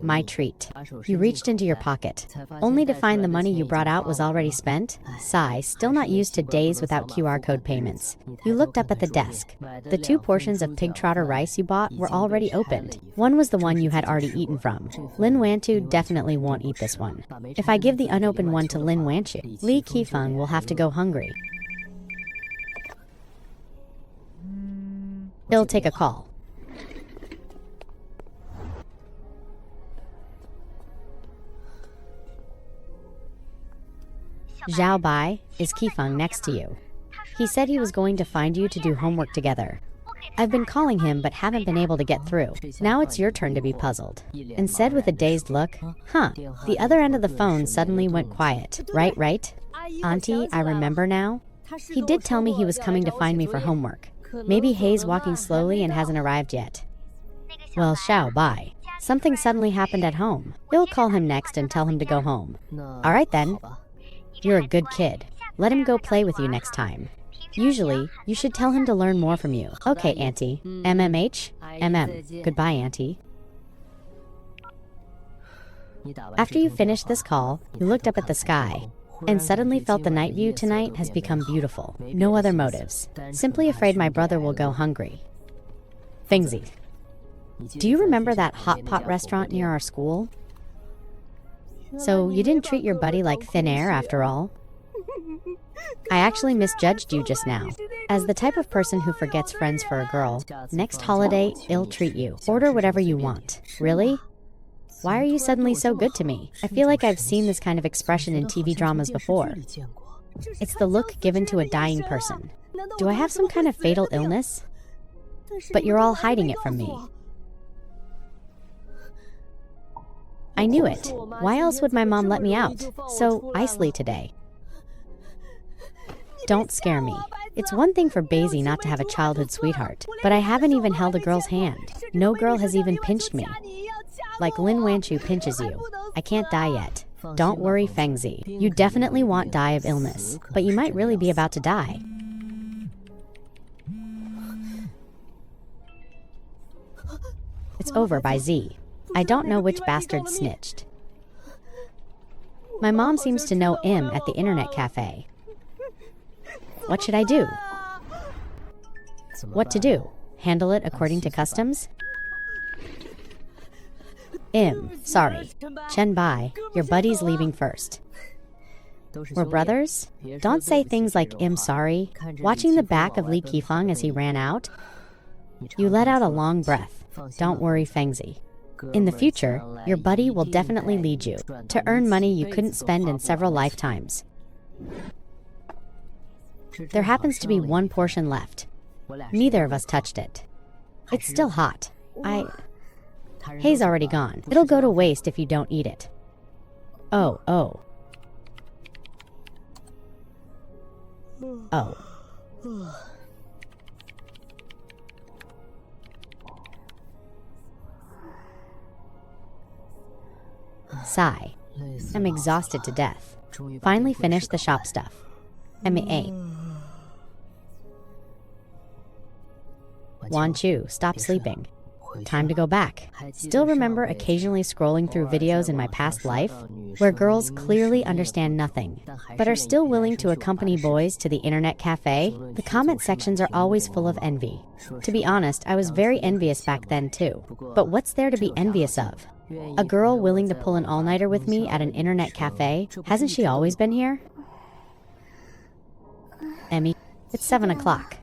"My treat," you reached into your pocket, only to find the money you brought out was already spent. Sigh, still not used to days without QR code payments. You looked up at the desk. The 2 portions of pig trotter rice you bought were already opened. One was the one you had already eaten from. Lin Wanqiu definitely won't eat this one. If I give the unopened one to Lin Wanqiu, Li Qifeng will have to go hungry. He'll take a call. Zhao Bai, is Qifeng next to you? He said he was going to find you to do homework together. I've been calling him but haven't been able to get through. Now it's your turn to be puzzled. And said with a dazed look, The other end of the phone suddenly went quiet. Right. Auntie, I remember now. He did tell me he was coming to find me for homework. Maybe Hei's walking slowly and hasn't arrived yet. Well, Xiao Bai. Something suddenly happened at home. We'll call him next and tell him to go home. All right then. You're a good kid. Let him go play with you next time. Usually, you should tell him to learn more from you. Okay, Auntie. MMH? MM. Goodbye, Auntie. After you finished this call, you looked up at the sky and suddenly felt the night view tonight has become beautiful. No other motives. Simply afraid my brother will go hungry. Fingsy. Do you remember that hot pot restaurant near our school? So you didn't treat your buddy like thin air after all? I actually misjudged you just now. As the type of person who forgets friends for a girl, next holiday, I'll treat you. Order whatever you want. Really? Why are you suddenly so good to me? I feel like I've seen this kind of expression in TV dramas before. It's the look given to a dying person. Do I have some kind of fatal illness? But you're all hiding it from me. I knew it. Why else would my mom let me out so icily today? Don't scare me. It's one thing for Basie not to have a childhood sweetheart, but I haven't even held a girl's hand. No girl has even pinched me. Like Lin Wanchu pinches you. I can't die yet. Don't worry, Fengzi. You definitely won't die of illness, but you might really be about to die. It's over by Z. I don't know which bastard snitched. My mom seems to know Im at the internet cafe. What should I do? What to do? Handle it according to customs? Sorry. Chen Bai, your buddy's leaving first. We're brothers? Don't say things like sorry. Watching the back of Li Qifeng as he ran out, you let out a long breath. Don't worry, Fengzi. In the future, your buddy will definitely lead you to earn money you couldn't spend in several lifetimes. There happens to be one portion left. Neither of us touched it. It's still hot. Hay's already gone. It'll go to waste if you don't eat it. Oh. Sigh. I'm exhausted to death. Finally finished the shop stuff. Wanchu, stop sleeping. Time to go back. Still remember occasionally scrolling through videos in my past life where girls clearly understand nothing, but are still willing to accompany boys to the internet cafe? The comment sections are always full of envy. To be honest, I was very envious back then too. But what's there to be envious of? A girl willing to pull an all-nighter with me at an internet cafe? Hasn't she always been here? Emmy, it's 7 o'clock.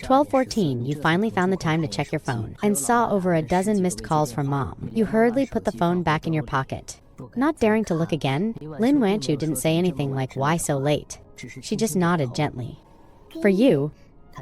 12:14, you finally found the time to check your phone and saw over a dozen missed calls from Mom. You hurriedly put the phone back in your pocket. Not daring to look again, Lin Wanchu didn't say anything like, "Why so late?" She just nodded gently. For you,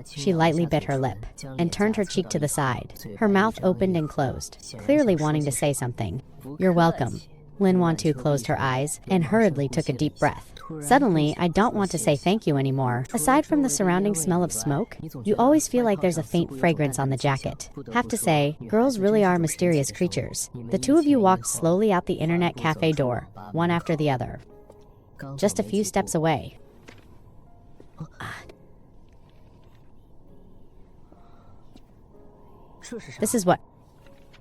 she lightly bit her lip and turned her cheek to the side. Her mouth opened and closed, clearly wanting to say something. You're welcome. Lin Wanchu closed her eyes and hurriedly took a deep breath. Suddenly, I don't want to say thank you anymore. Aside from the surrounding smell of smoke, you always feel like there's a faint fragrance on the jacket. Have to say, girls really are mysterious creatures. The two of you walked slowly out the internet cafe door, one after the other. Just a few steps away. This is what...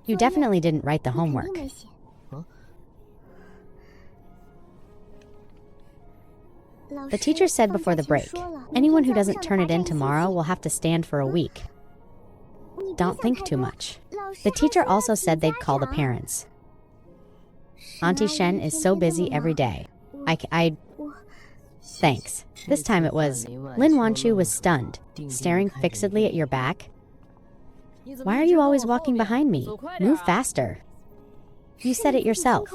You definitely didn't write the homework. The teacher said before the break, anyone who doesn't turn it in tomorrow will have to stand for a week. Don't think too much. The teacher also said they'd call the parents. Auntie Shen is so busy every day. Thanks. This time it was... Lin Wanchu was stunned, staring fixedly at your back. Why are you always walking behind me? Move faster. You said it yourself.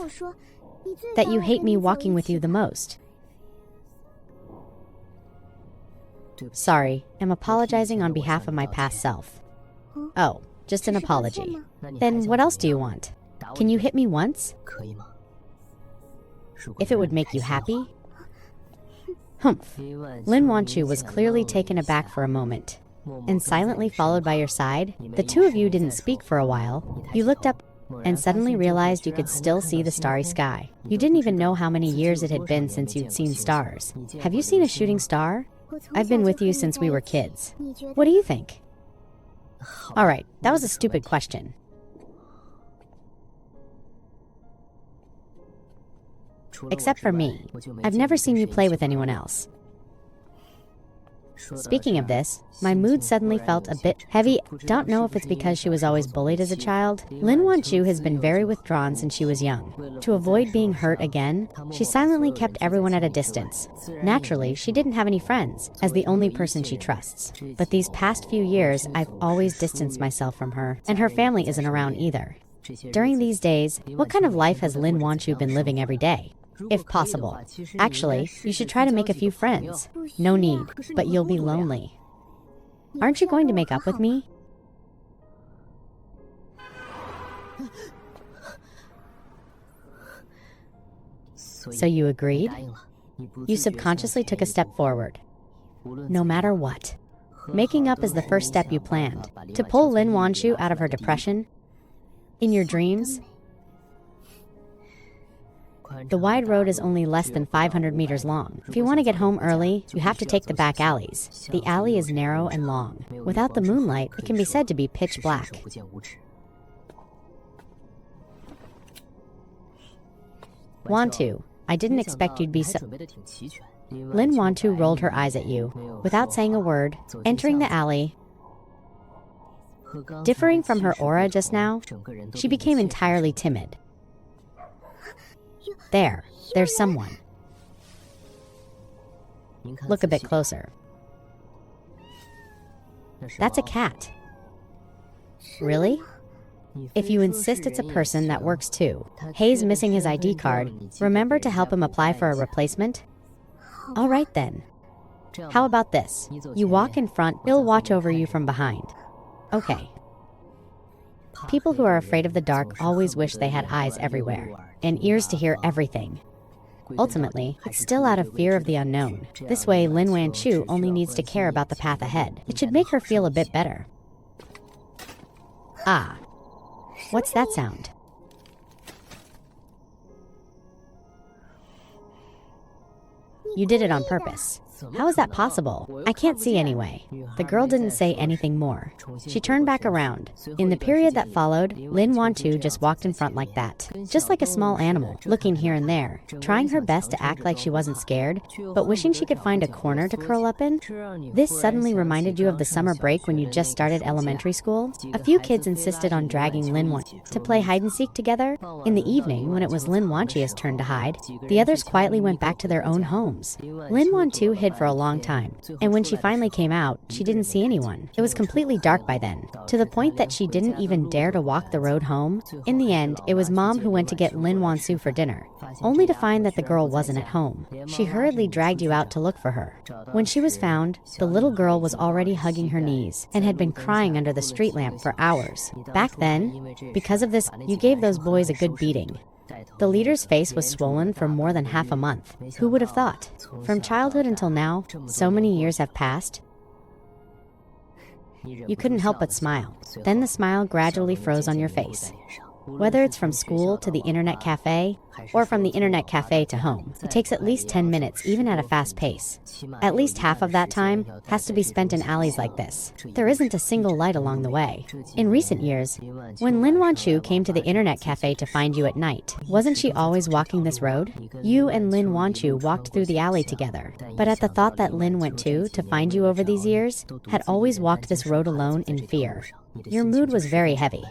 That you hate me walking with you the most. Sorry, I'm apologizing on behalf of my past self. Oh, just an apology. Then what else do you want? Can you hit me once? If it would make you happy? Humph. Lin Wanchu was clearly taken aback for a moment. and silently followed by your side. The two of you didn't speak for a while. You looked up and suddenly realized you could still see the starry sky. You didn't even know how many years it had been since you'd seen stars. Have you seen a shooting star? I've been with you since we were kids. What do you think? Alright, that was a stupid question. Except for me. I've never seen you play with anyone else. Speaking of this, my mood suddenly felt a bit heavy. Don't know if it's because she was always bullied as a child. Lin Wanchu has been very withdrawn since she was young. To avoid being hurt again, she silently kept everyone at a distance. Naturally, she didn't have any friends, as the only person she trusts. But these past few years, I've always distanced myself from her, and her family isn't around either. During these days, what kind of life has Lin Wanchu been living every day? If possible. Actually, you should try to make a few friends. No need, but you'll be lonely. Aren't you going to make up with me? So you agreed? You subconsciously took a step forward. No matter what. Making up is the first step you planned. To pull Lin Wanchu out of her depression. In your dreams. The wide road is only less than 500 meters long. If you want to get home early, you have to take the back alleys. The alley is narrow and long. Without the moonlight, it can be said to be pitch black. Wanchu, I didn't expect you'd be so... Lin Wanchu rolled her eyes at you, without saying a word, entering the alley. Differing from her aura just now, she became entirely timid. There's someone. Look a bit closer. That's a cat. Really? If you insist it's a person, that works too. Hay's missing his ID card. Remember to help him apply for a replacement? All right then. How about this? You walk in front, he'll watch over you from behind. Okay. People who are afraid of the dark always wish they had eyes everywhere, and ears to hear everything. Ultimately, it's still out of fear of the unknown. This way, Lin Wanchu only needs to care about the path ahead. It should make her feel a bit better. Ah. What's that sound? You did it on purpose. How is that possible? I can't see anyway. The girl didn't say anything more. She turned back around. In the period that followed, Lin Wanchu just walked in front like that. Just like a small animal, looking here and there, trying her best to act like she wasn't scared, but wishing she could find a corner to curl up in. This suddenly reminded you of the summer break when you just started elementary school. A few kids insisted on dragging Lin Wanchu to play hide-and-seek together. In the evening, when it was Lin Wanchu's turn to hide, the others quietly went back to their own homes. Lin Wanchu hid for a long time, and when she finally came out, she didn't see anyone. It was completely dark by then, to the point that she didn't even dare to walk the road home. In the end, it was Mom who went to get Lin Wanchu for dinner, only to find that the girl wasn't at home. She hurriedly dragged you out to look for her. When she was found, the little girl was already hugging her knees and had been crying under the street lamp for hours. Back then, because of this, you gave those boys a good beating. The leader's face was swollen for more than half a month. Who would have thought? From childhood until now, so many years have passed. You couldn't help but smile. Then the smile gradually froze on your face. Whether it's from school to the internet cafe, or from the internet cafe to home, it takes at least 10 minutes, even at a fast pace. At least half of that time has to be spent in alleys like this. There isn't a single light along the way. In recent years, when Lin Wanchu came to the internet cafe to find you at night, wasn't she always walking this road? You and Lin Wanchu walked through the alley together, but at the thought that Lin went to find you over these years, had always walked this road alone in fear. Your mood was very heavy.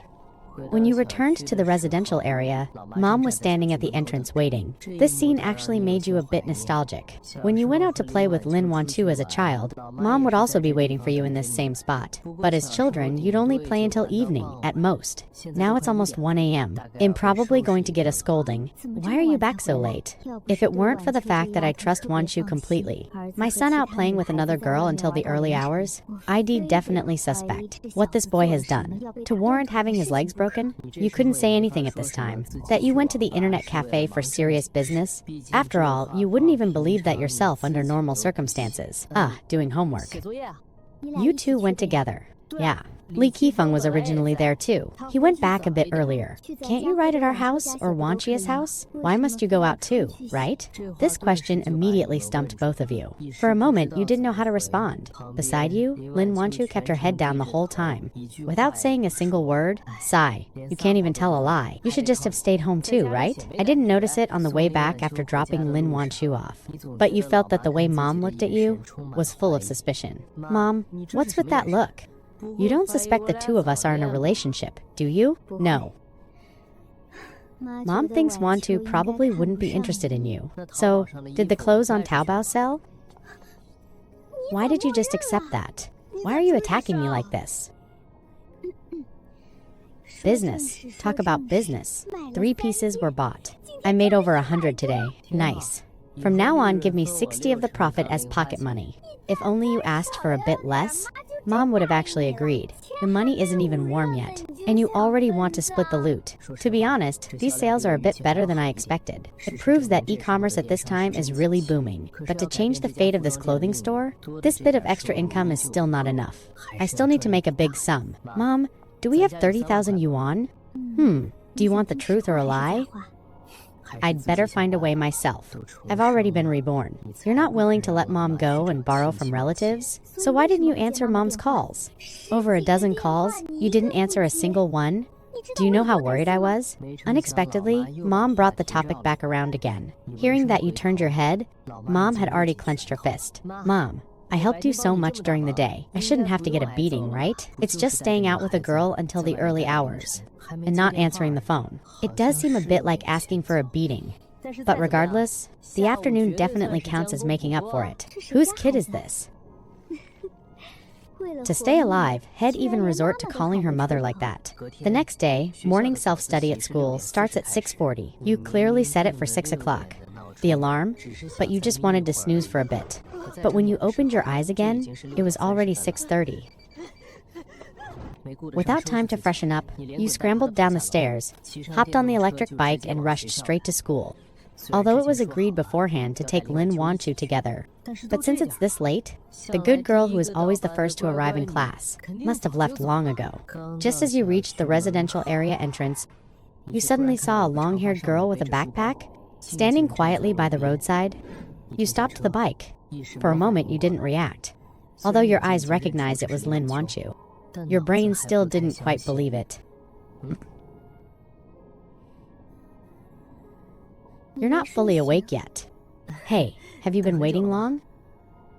When you returned to the residential area, Mom was standing at the entrance waiting. This scene actually made you a bit nostalgic. When you went out to play with Lin Wanchu as a child, Mom would also be waiting for you in this same spot. But as children, you'd only play until evening, at most. Now it's almost 1 a.m. I'm probably going to get a scolding. Why are you back so late? If it weren't for the fact that I trust Wanchu completely, my son out playing with another girl until the early hours, I'd definitely suspect what this boy has done. To warrant having his legs broken, you couldn't say anything at this time. That you went to the internet cafe for serious business? After all, you wouldn't even believe that yourself under normal circumstances. Doing homework. You two went together. Yeah. Li Kifeng was originally there too. He went back a bit earlier. Can't you ride at our house or Wanqi's house? Why must you go out too, right? This question immediately stumped both of you. For a moment, you didn't know how to respond. Beside you, Lin Wanqiu kept her head down the whole time. Without saying a single word, sigh. You can't even tell a lie. You should just have stayed home too, right? I didn't notice it on the way back after dropping Lin Wanqiu off. But you felt that the way Mom looked at you was full of suspicion. Mom, what's with that look? You don't suspect the two of us are in a relationship, do you? No. Mom thinks Wantu probably wouldn't be interested in you. So, did the clothes on Taobao sell? Why did you just accept that? Why are you attacking me like this? Business. Talk about business. 3 pieces were bought. I made over 100 today. Nice. From now on, give me 60 of the profit as pocket money. If only you asked for a bit less, Mom would have actually agreed. The money isn't even warm yet, and you already want to split the loot. To be honest, these sales are a bit better than I expected. It proves that e-commerce at this time is really booming. But to change the fate of this clothing store, this bit of extra income is still not enough. I still need to make a big sum. Mom, do we have 30,000 yuan? Do you want the truth or a lie? I'd better find a way myself. I've already been reborn. You're not willing to let Mom go and borrow from relatives? So why didn't you answer Mom's calls? Over a dozen calls, you didn't answer a single one? Do you know how worried I was? Unexpectedly, Mom brought the topic back around again. Hearing that you turned your head, Mom had already clenched her fist. Mom, I helped you so much during the day. I shouldn't have to get a beating, right? It's just staying out with a girl until the early hours and not answering the phone. It does seem a bit like asking for a beating. But regardless, the afternoon definitely counts as making up for it. Whose kid is this? To stay alive, Head even resort to calling her mother like that. The next day, morning self-study at school starts at 6:40. You clearly set it for 6 o'clock. The alarm? But you just wanted to snooze for a bit. But when you opened your eyes again, it was already 6:30. Without time to freshen up, you scrambled down the stairs, hopped on the electric bike, and rushed straight to school. Although it was agreed beforehand to take Lin Wanchu together. But since it's this late, the good girl who is always the first to arrive in class must have left long ago. Just as you reached the residential area entrance, you suddenly saw a long-haired girl with a backpack standing quietly by the roadside. You stopped the bike. For a moment, you didn't react, although your eyes recognized it was Lin Wanchu. Your brain still didn't quite believe it. You're not fully awake yet. Hey, have you been waiting long?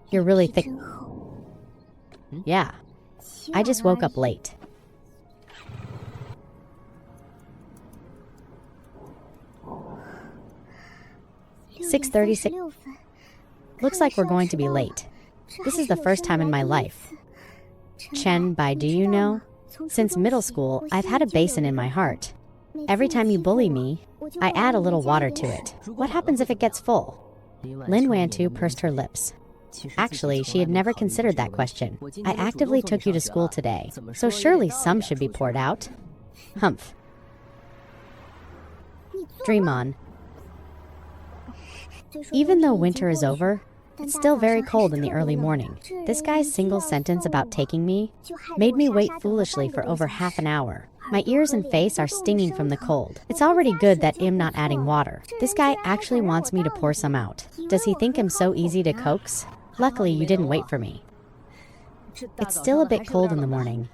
You're really thick. Yeah, I just woke up late. 6:36. Looks like we're going to be late. This is the first time in my life. Chen Bai, do you know? Since middle school, I've had a basin in my heart. Every time you bully me, I add a little water to it. What happens if it gets full? Lin Wantu pursed her lips. Actually, she had never considered that question. I actively took you to school today, so surely some should be poured out. Humph. Dream on. Even though winter is over, it's still very cold in the early morning. This guy's single sentence about taking me made me wait foolishly for over half an hour. My ears and face are stinging from the cold. It's already good that I'm not adding water. This guy actually wants me to pour some out. Does he think I'm so easy to coax? Luckily, you didn't wait for me. It's still a bit cold in the morning.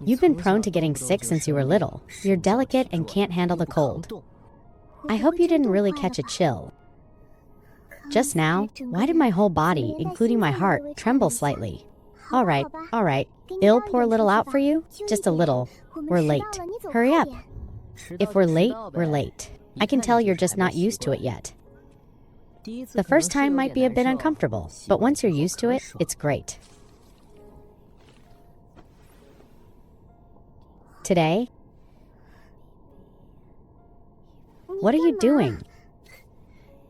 You've been prone to getting sick since you were little. You're delicate and can't handle the cold. I hope you didn't really catch a chill. Just now, why did my whole body, including my heart, tremble slightly? All right. I'll pour a little out for you? Just a little. We're late. Hurry up. If we're late, we're late. I can tell you're just not used to it yet. The first time might be a bit uncomfortable, but once you're used to it, it's great. Today? What are you doing?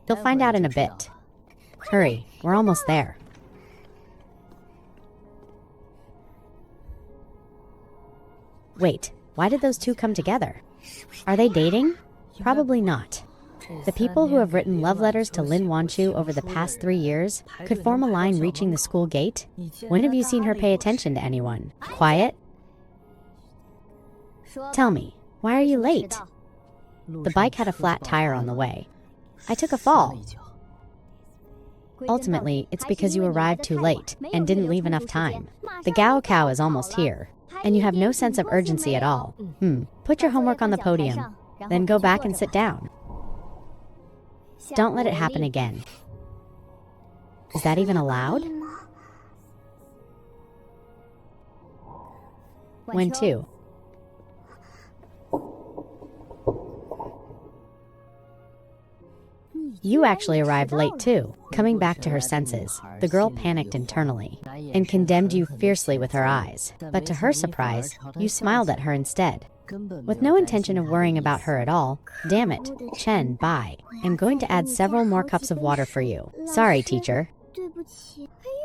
You'll find out in a bit. Hurry, we're almost there. Wait, why did those two come together? Are they dating? Probably not. The people who have written love letters to Lin Wanchu over the past 3 years could form a line reaching the school gate. When have you seen her pay attention to anyone? Quiet? Tell me, why are you late? The bike had a flat tire on the way. I took a fall. Ultimately, it's because you arrived too late and didn't leave enough time. The Gao Cow is almost here, and you have no sense of urgency at all. Put your homework on the podium, then go back and sit down. Don't let it happen again. Is that even allowed? When to? You actually arrived late too. Coming back to her senses, the girl panicked internally and condemned you fiercely with her eyes. But to her surprise, you smiled at her instead. With no intention of worrying about her at all. Damn it, Chen, bye. I'm going to add several more cups of water for you. Sorry, teacher.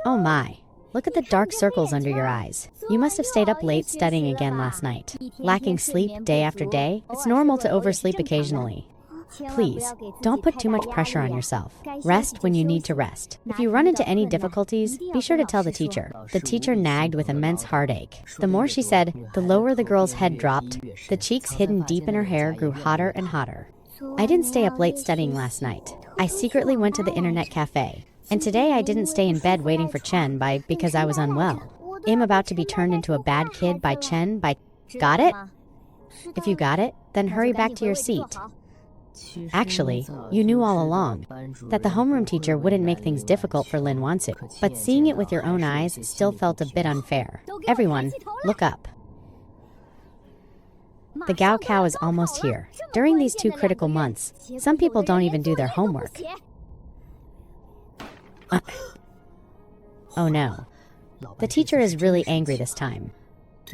Oh my. Look at the dark circles under your eyes. You must have stayed up late studying again last night. Lacking sleep day after day? It's normal to oversleep occasionally. Please, don't put too much pressure on yourself. Rest when you need to rest. If you run into any difficulties, be sure to tell the teacher. The teacher nagged with immense heartache. The more she said, the lower the girl's head dropped. The cheeks hidden deep in her hair grew hotter and hotter. I didn't stay up late studying last night. I secretly went to the internet cafe. And today I didn't stay in bed waiting for Chen because I was unwell. I'm about to be turned into a bad kid by Chen by... Got it? If you got it, then hurry back to your seat. Actually, you knew all along that the homeroom teacher wouldn't make things difficult for Lin Wanchu, but seeing it with your own eyes still felt a bit unfair. Everyone, look up. The Gao Cow is almost here. During these 2 critical months, some people don't even do their homework. Oh no. The teacher is really angry this time.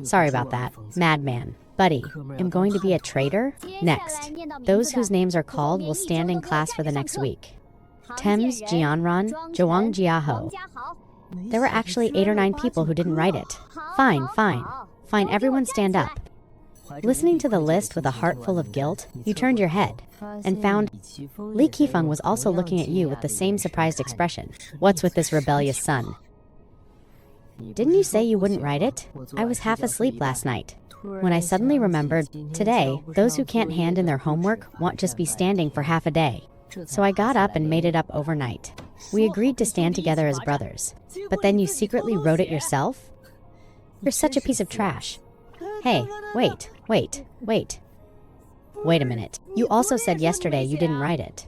Sorry about that, madman. Buddy, I'm going to be a traitor? Next, those whose names are called will stand in class for the next week. Thames Jianran, Zhuang Jiaho. There were actually 8 or 9 people who didn't write it. Fine, everyone stand up. Listening to the list with a heart full of guilt, you turned your head and found Li Qifeng was also looking at you with the same surprised expression. What's with this rebellious son? Didn't you say you wouldn't write it? I was half asleep last night. When I suddenly remembered, today, those who can't hand in their homework won't just be standing for half a day. So I got up and made it up overnight. We agreed to stand together as brothers. But then you secretly wrote it yourself? You're such a piece of trash. Hey, wait. Wait a minute. You also said yesterday you didn't write it.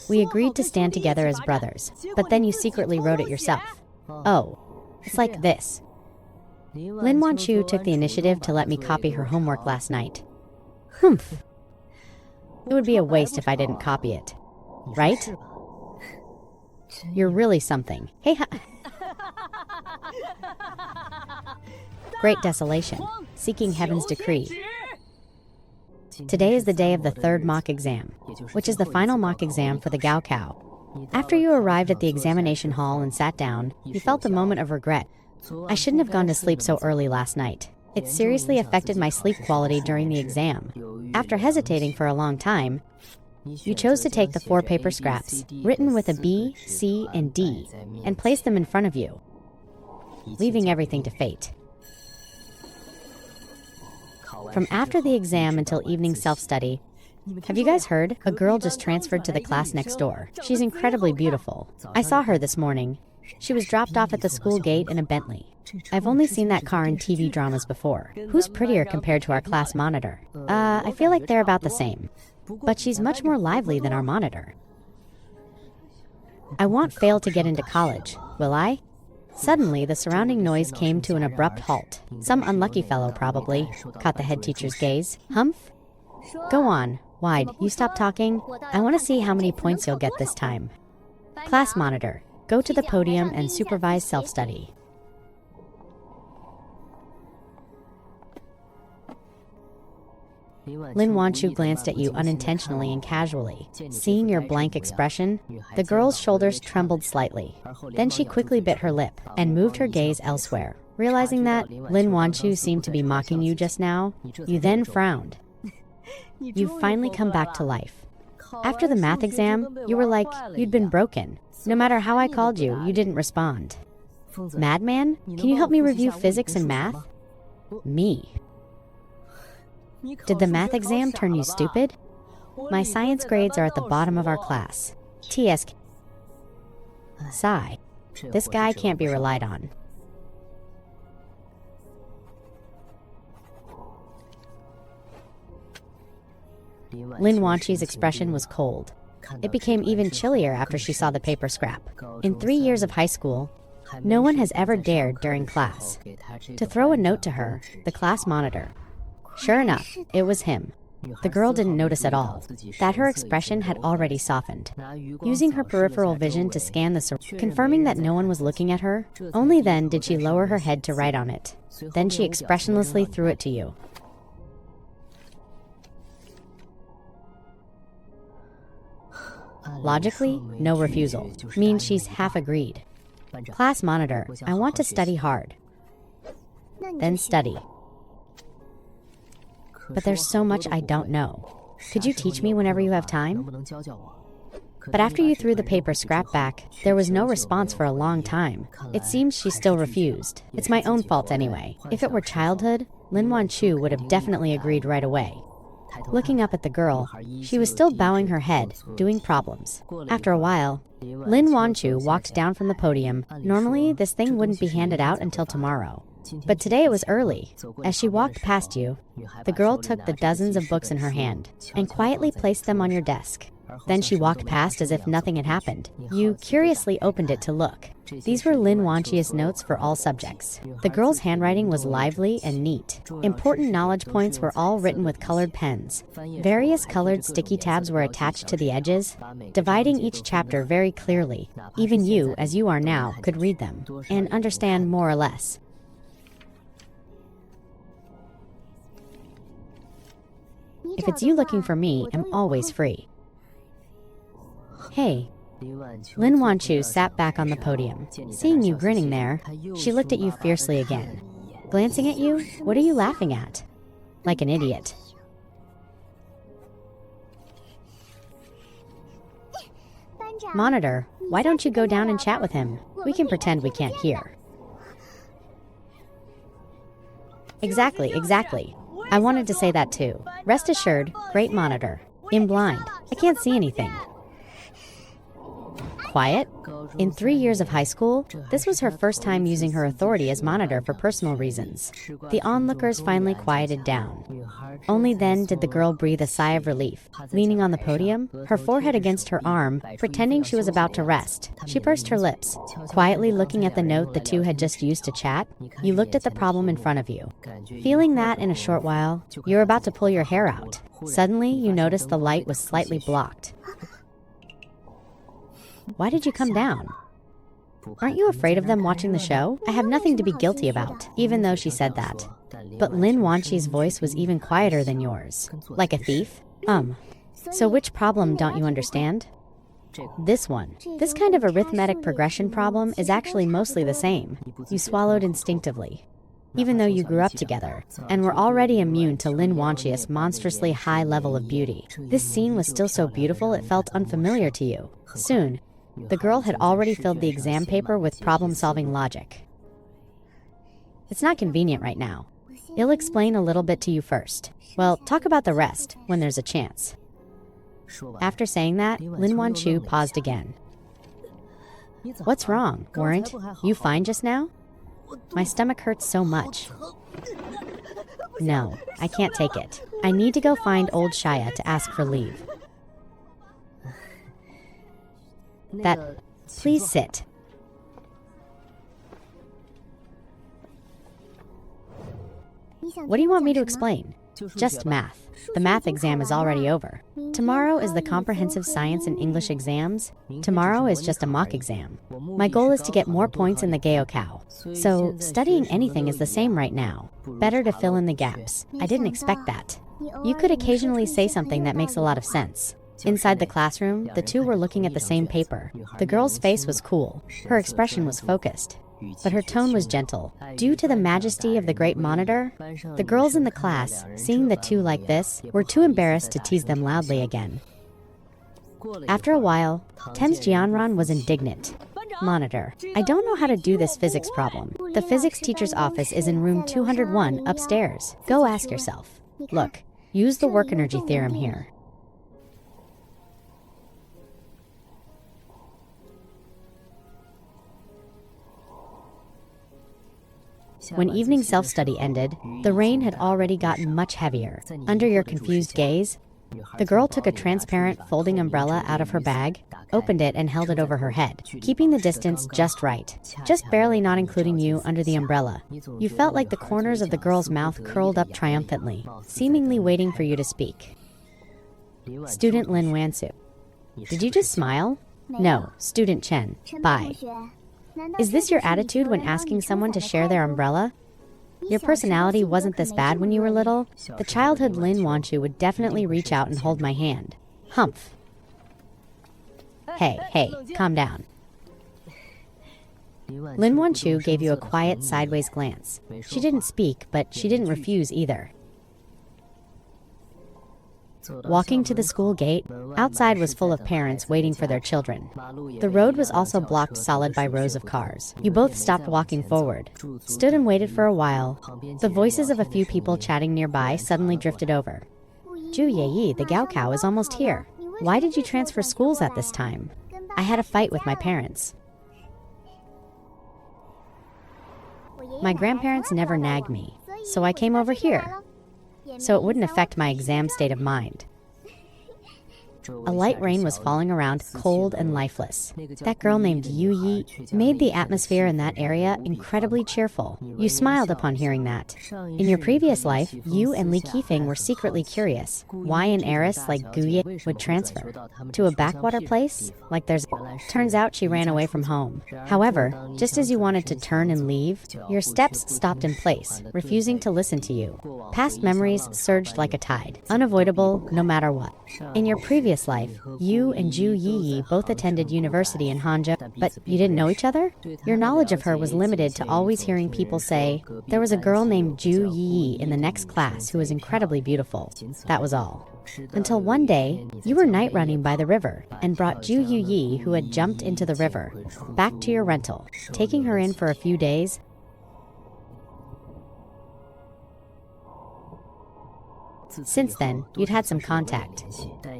We agreed to stand together as brothers, but then you secretly wrote it yourself. Oh, it's like this. Lin Wanchu took the initiative to let me copy her homework last night. Humph. It would be a waste if I didn't copy it. Right? You're really something. Hey, Great desolation. Seeking heaven's decree. Today is the day of the 3rd mock exam, which is the final mock exam for the Gao Cow. After you arrived at the examination hall and sat down, you felt a moment of regret. I shouldn't have gone to sleep so early last night. It seriously affected my sleep quality during the exam. After hesitating for a long time, you chose to take the 4 paper scraps, written with a B, C, and D, and place them in front of you, leaving everything to fate. From after the exam until evening self-study, have you guys heard? A girl just transferred to the class next door. She's incredibly beautiful. I saw her this morning. She was dropped off at the school gate in a Bentley. I've only seen that car in TV dramas before. Who's prettier compared to our class monitor? I feel like they're about the same. But she's much more lively than our monitor. I won't fail to get into college, will I? Suddenly, the surrounding noise came to an abrupt halt. Some unlucky fellow, probably, caught the head teacher's gaze. Humph? Go on, Wide, you stop talking. I want to see how many points you'll get this time. Class monitor. Go to the podium and supervise self-study. Lin Wanchu glanced at you unintentionally and casually. Seeing your blank expression, the girl's shoulders trembled slightly. Then she quickly bit her lip and moved her gaze elsewhere. Realizing that Lin Wanchu seemed to be mocking you just now, you then frowned. You've finally come back to life. After the math exam, you were like, you'd been broken. No matter how I called you, you didn't respond. Madman, can you help me review physics and math? Me. Did the math exam turn you stupid? My science grades are at the bottom of our class. TSK. Sigh. This guy can't be relied on. Lin Wanqi's expression was cold. It became even chillier after she saw the paper scrap. In 3 years of high school, no one has ever dared during class to throw a note to her, the class monitor. Sure enough, it was him. The girl didn't notice at all that her expression had already softened. Using her peripheral vision to scan the surroundings, confirming that no one was looking at her, only then did she lower her head to write on it. Then she expressionlessly threw it to you. Logically, no refusal means she's half agreed. Class monitor, I want to study hard. Then study. But there's so much I don't know. Could you teach me whenever you have time? But after you threw the paper scrap back, there was no response for a long time. It seems she still refused. It's my own fault anyway. If it were childhood, Lin Wanqiu would have definitely agreed right away. Looking up at the girl, she was still bowing her head, doing problems. After a while, Lin Wanqiu walked down from the podium. Normally, this thing wouldn't be handed out until tomorrow. But today it was early. As she walked past you, the girl took the dozens of books in her hand and quietly placed them on your desk. Then she walked past as if nothing had happened. You curiously opened it to look. These were Lin Wanqi's notes for all subjects. The girl's handwriting was lively and neat. Important knowledge points were all written with colored pens. Various colored sticky tabs were attached to the edges, dividing each chapter very clearly. Even you, as you are now, could read them and understand more or less. If it's you looking for me, I'm always free. Hey. Lin Wanqiu sat back on the podium. Seeing you grinning there, she looked at you fiercely again. Glancing at you, what are you laughing at? Like an idiot. Monitor, why don't you go down and chat with him? We can pretend we can't hear. Exactly. I wanted to say that too. Rest assured, great monitor. I'm blind. I can't see anything. Quiet? In 3 years of high school, this was her first time using her authority as monitor for personal reasons. The onlookers finally quieted down. Only then did the girl breathe a sigh of relief. Leaning on the podium, her forehead against her arm, pretending she was about to rest, she pursed her lips. Quietly looking at the note the two had just used to chat, you looked at the problem in front of you. Feeling that in a short while, you were about to pull your hair out. Suddenly, you noticed the light was slightly blocked. Why did you come down? Aren't you afraid of them watching the show? I have nothing to be guilty about, even though she said that. But Lin Wanqi's voice was even quieter than yours. Like a thief? So which problem don't you understand? This one. This kind of arithmetic progression problem is actually mostly the same. You swallowed instinctively. Even though you grew up together, and were already immune to Lin Wanqi's monstrously high level of beauty. This scene was still so beautiful it felt unfamiliar to you. Soon, the girl had already filled the exam paper with problem-solving logic. It's not convenient right now. I'll explain a little bit to you first. Well, talk about the rest when there's a chance. After saying that, Lin Wanqiu paused again. What's wrong? Weren't you fine just now? My stomach hurts so much. No, I can't take it. I need to go find old Shia to ask for leave. Please sit. What do you want me to explain? Just math. The math exam is already over. Tomorrow is the comprehensive science and English exams. Tomorrow is just a mock exam. My goal is to get more points in the Gaokao. So, studying anything is the same right now. Better to fill in the gaps. I didn't expect that. You could occasionally say something that makes a lot of sense. Inside the classroom, the two were looking at the same paper. The girl's face was cool. Her expression was focused. But her tone was gentle. Due to the majesty of the great monitor, the girls in the class, seeing the two like this, were too embarrassed to tease them loudly again. After a while, 10's Jianran was indignant. Monitor, I don't know how to do this physics problem. The physics teacher's office is in room 201 upstairs. Go ask yourself. Look, use the work energy theorem here. When evening self-study ended, the rain had already gotten much heavier. Under your confused gaze, the girl took a transparent folding umbrella out of her bag, opened it and held it over her head, keeping the distance just right, just barely not including you under the umbrella. You felt like the corners of the girl's mouth curled up triumphantly, seemingly waiting for you to speak. Student Lin Wansu. Did you just smile? No, Student Chen. Bye. Is this your attitude when asking someone to share their umbrella? Your personality wasn't this bad when you were little. The childhood Lin Wanchu would definitely reach out and hold my hand. Humph. Hey, calm down. Lin Wanchu gave you a quiet sideways glance. She didn't speak, but she didn't refuse either. Walking to the school gate, outside was full of parents waiting for their children. The road was also blocked solid by rows of cars. You both stopped walking forward, stood and waited for a while. The voices of a few people chatting nearby suddenly drifted over. Zhu Yeyi, the Gaokao is almost here. Why did you transfer schools at this time? I had a fight with my parents. My grandparents never nagged me, so I came over here, so it wouldn't affect my exam state of mind. A light rain was falling around, cold and lifeless. That girl named Yu Yi made the atmosphere in that area incredibly cheerful. You smiled upon hearing that. In your previous life, you and Li Qifeng were secretly curious why an heiress like Gu Ye would transfer to a backwater place like there's. Turns out she ran away from home. However, just as you wanted to turn and leave, your steps stopped in place, refusing to listen to you. Past memories surged like a tide, unavoidable no matter what. In your previous life, you and Zhu Yi both attended university in Hangzhou, but you didn't know each other? Your knowledge of her was limited to always hearing people say, there was a girl named Zhu Yi in the next class who was incredibly beautiful. That was all. Until one day, you were night running by the river and brought Zhu Yi, who had jumped into the river, back to your rental, taking her in for a few days. Since then, you'd had some contact,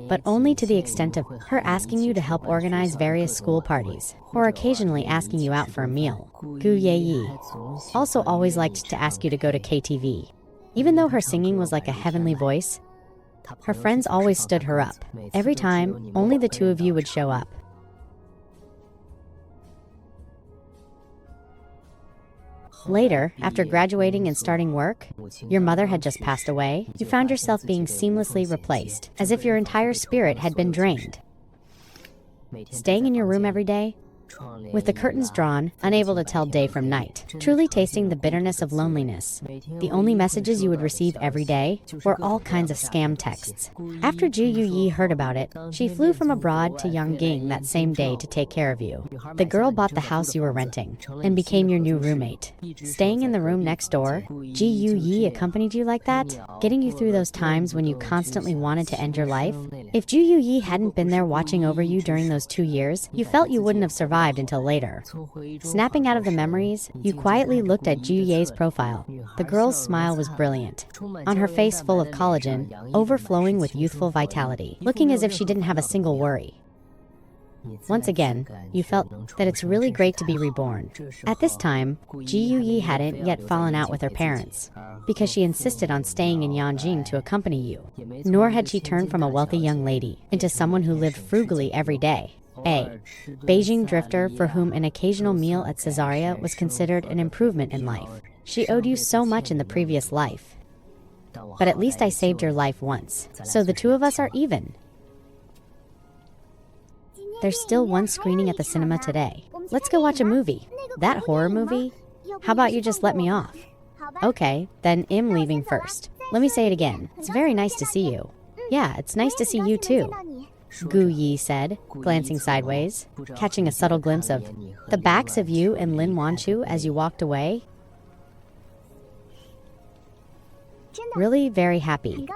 but only to the extent of her asking you to help organize various school parties, or occasionally asking you out for a meal. Gu Yeyi also always liked to ask you to go to KTV. Even though her singing was like a heavenly voice, her friends always stood her up. Every time, only the two of you would show up. Later, after graduating and starting work, your mother had just passed away. You found yourself being seamlessly replaced, as if your entire spirit had been drained. Staying in your room every day, with the curtains drawn, unable to tell day from night, truly tasting the bitterness of loneliness. The only messages you would receive every day were all kinds of scam texts. After Zhu Yi heard about it, she flew from abroad to Yanging that same day to take care of you. The girl bought the house you were renting and became your new roommate. Staying in the room next door, Ji Yi accompanied you like that, getting you through those times when you constantly wanted to end your life. If Zhu Yi hadn't been there watching over you during those 2 years, you felt you wouldn't have survived until later. Snapping out of the memories, you quietly looked at Ju Ye's profile. The girl's smile was brilliant, on her face full of collagen, overflowing with youthful vitality, looking as if she didn't have a single worry. Once again, you felt that it's really great to be reborn. At this time, Ji Yi hadn't yet fallen out with her parents, because she insisted on staying in Yanjing to accompany you. Nor had she turned from a wealthy young lady into someone who lived frugally every day. A Beijing drifter for whom an occasional meal at Caesarea was considered an improvement in life. She owed you so much in the previous life. But at least I saved your life once, so the two of us are even. There's still one screening at the cinema today. Let's go watch a movie. That horror movie? How about you just let me off? Okay, then I'm leaving first. Let me say it again. It's very nice to see you. Yeah, it's nice to see you too. Gu Yi said, glancing sideways, catching a subtle glimpse of the backs of you and Lin Wanchu as you walked away. Really very happy.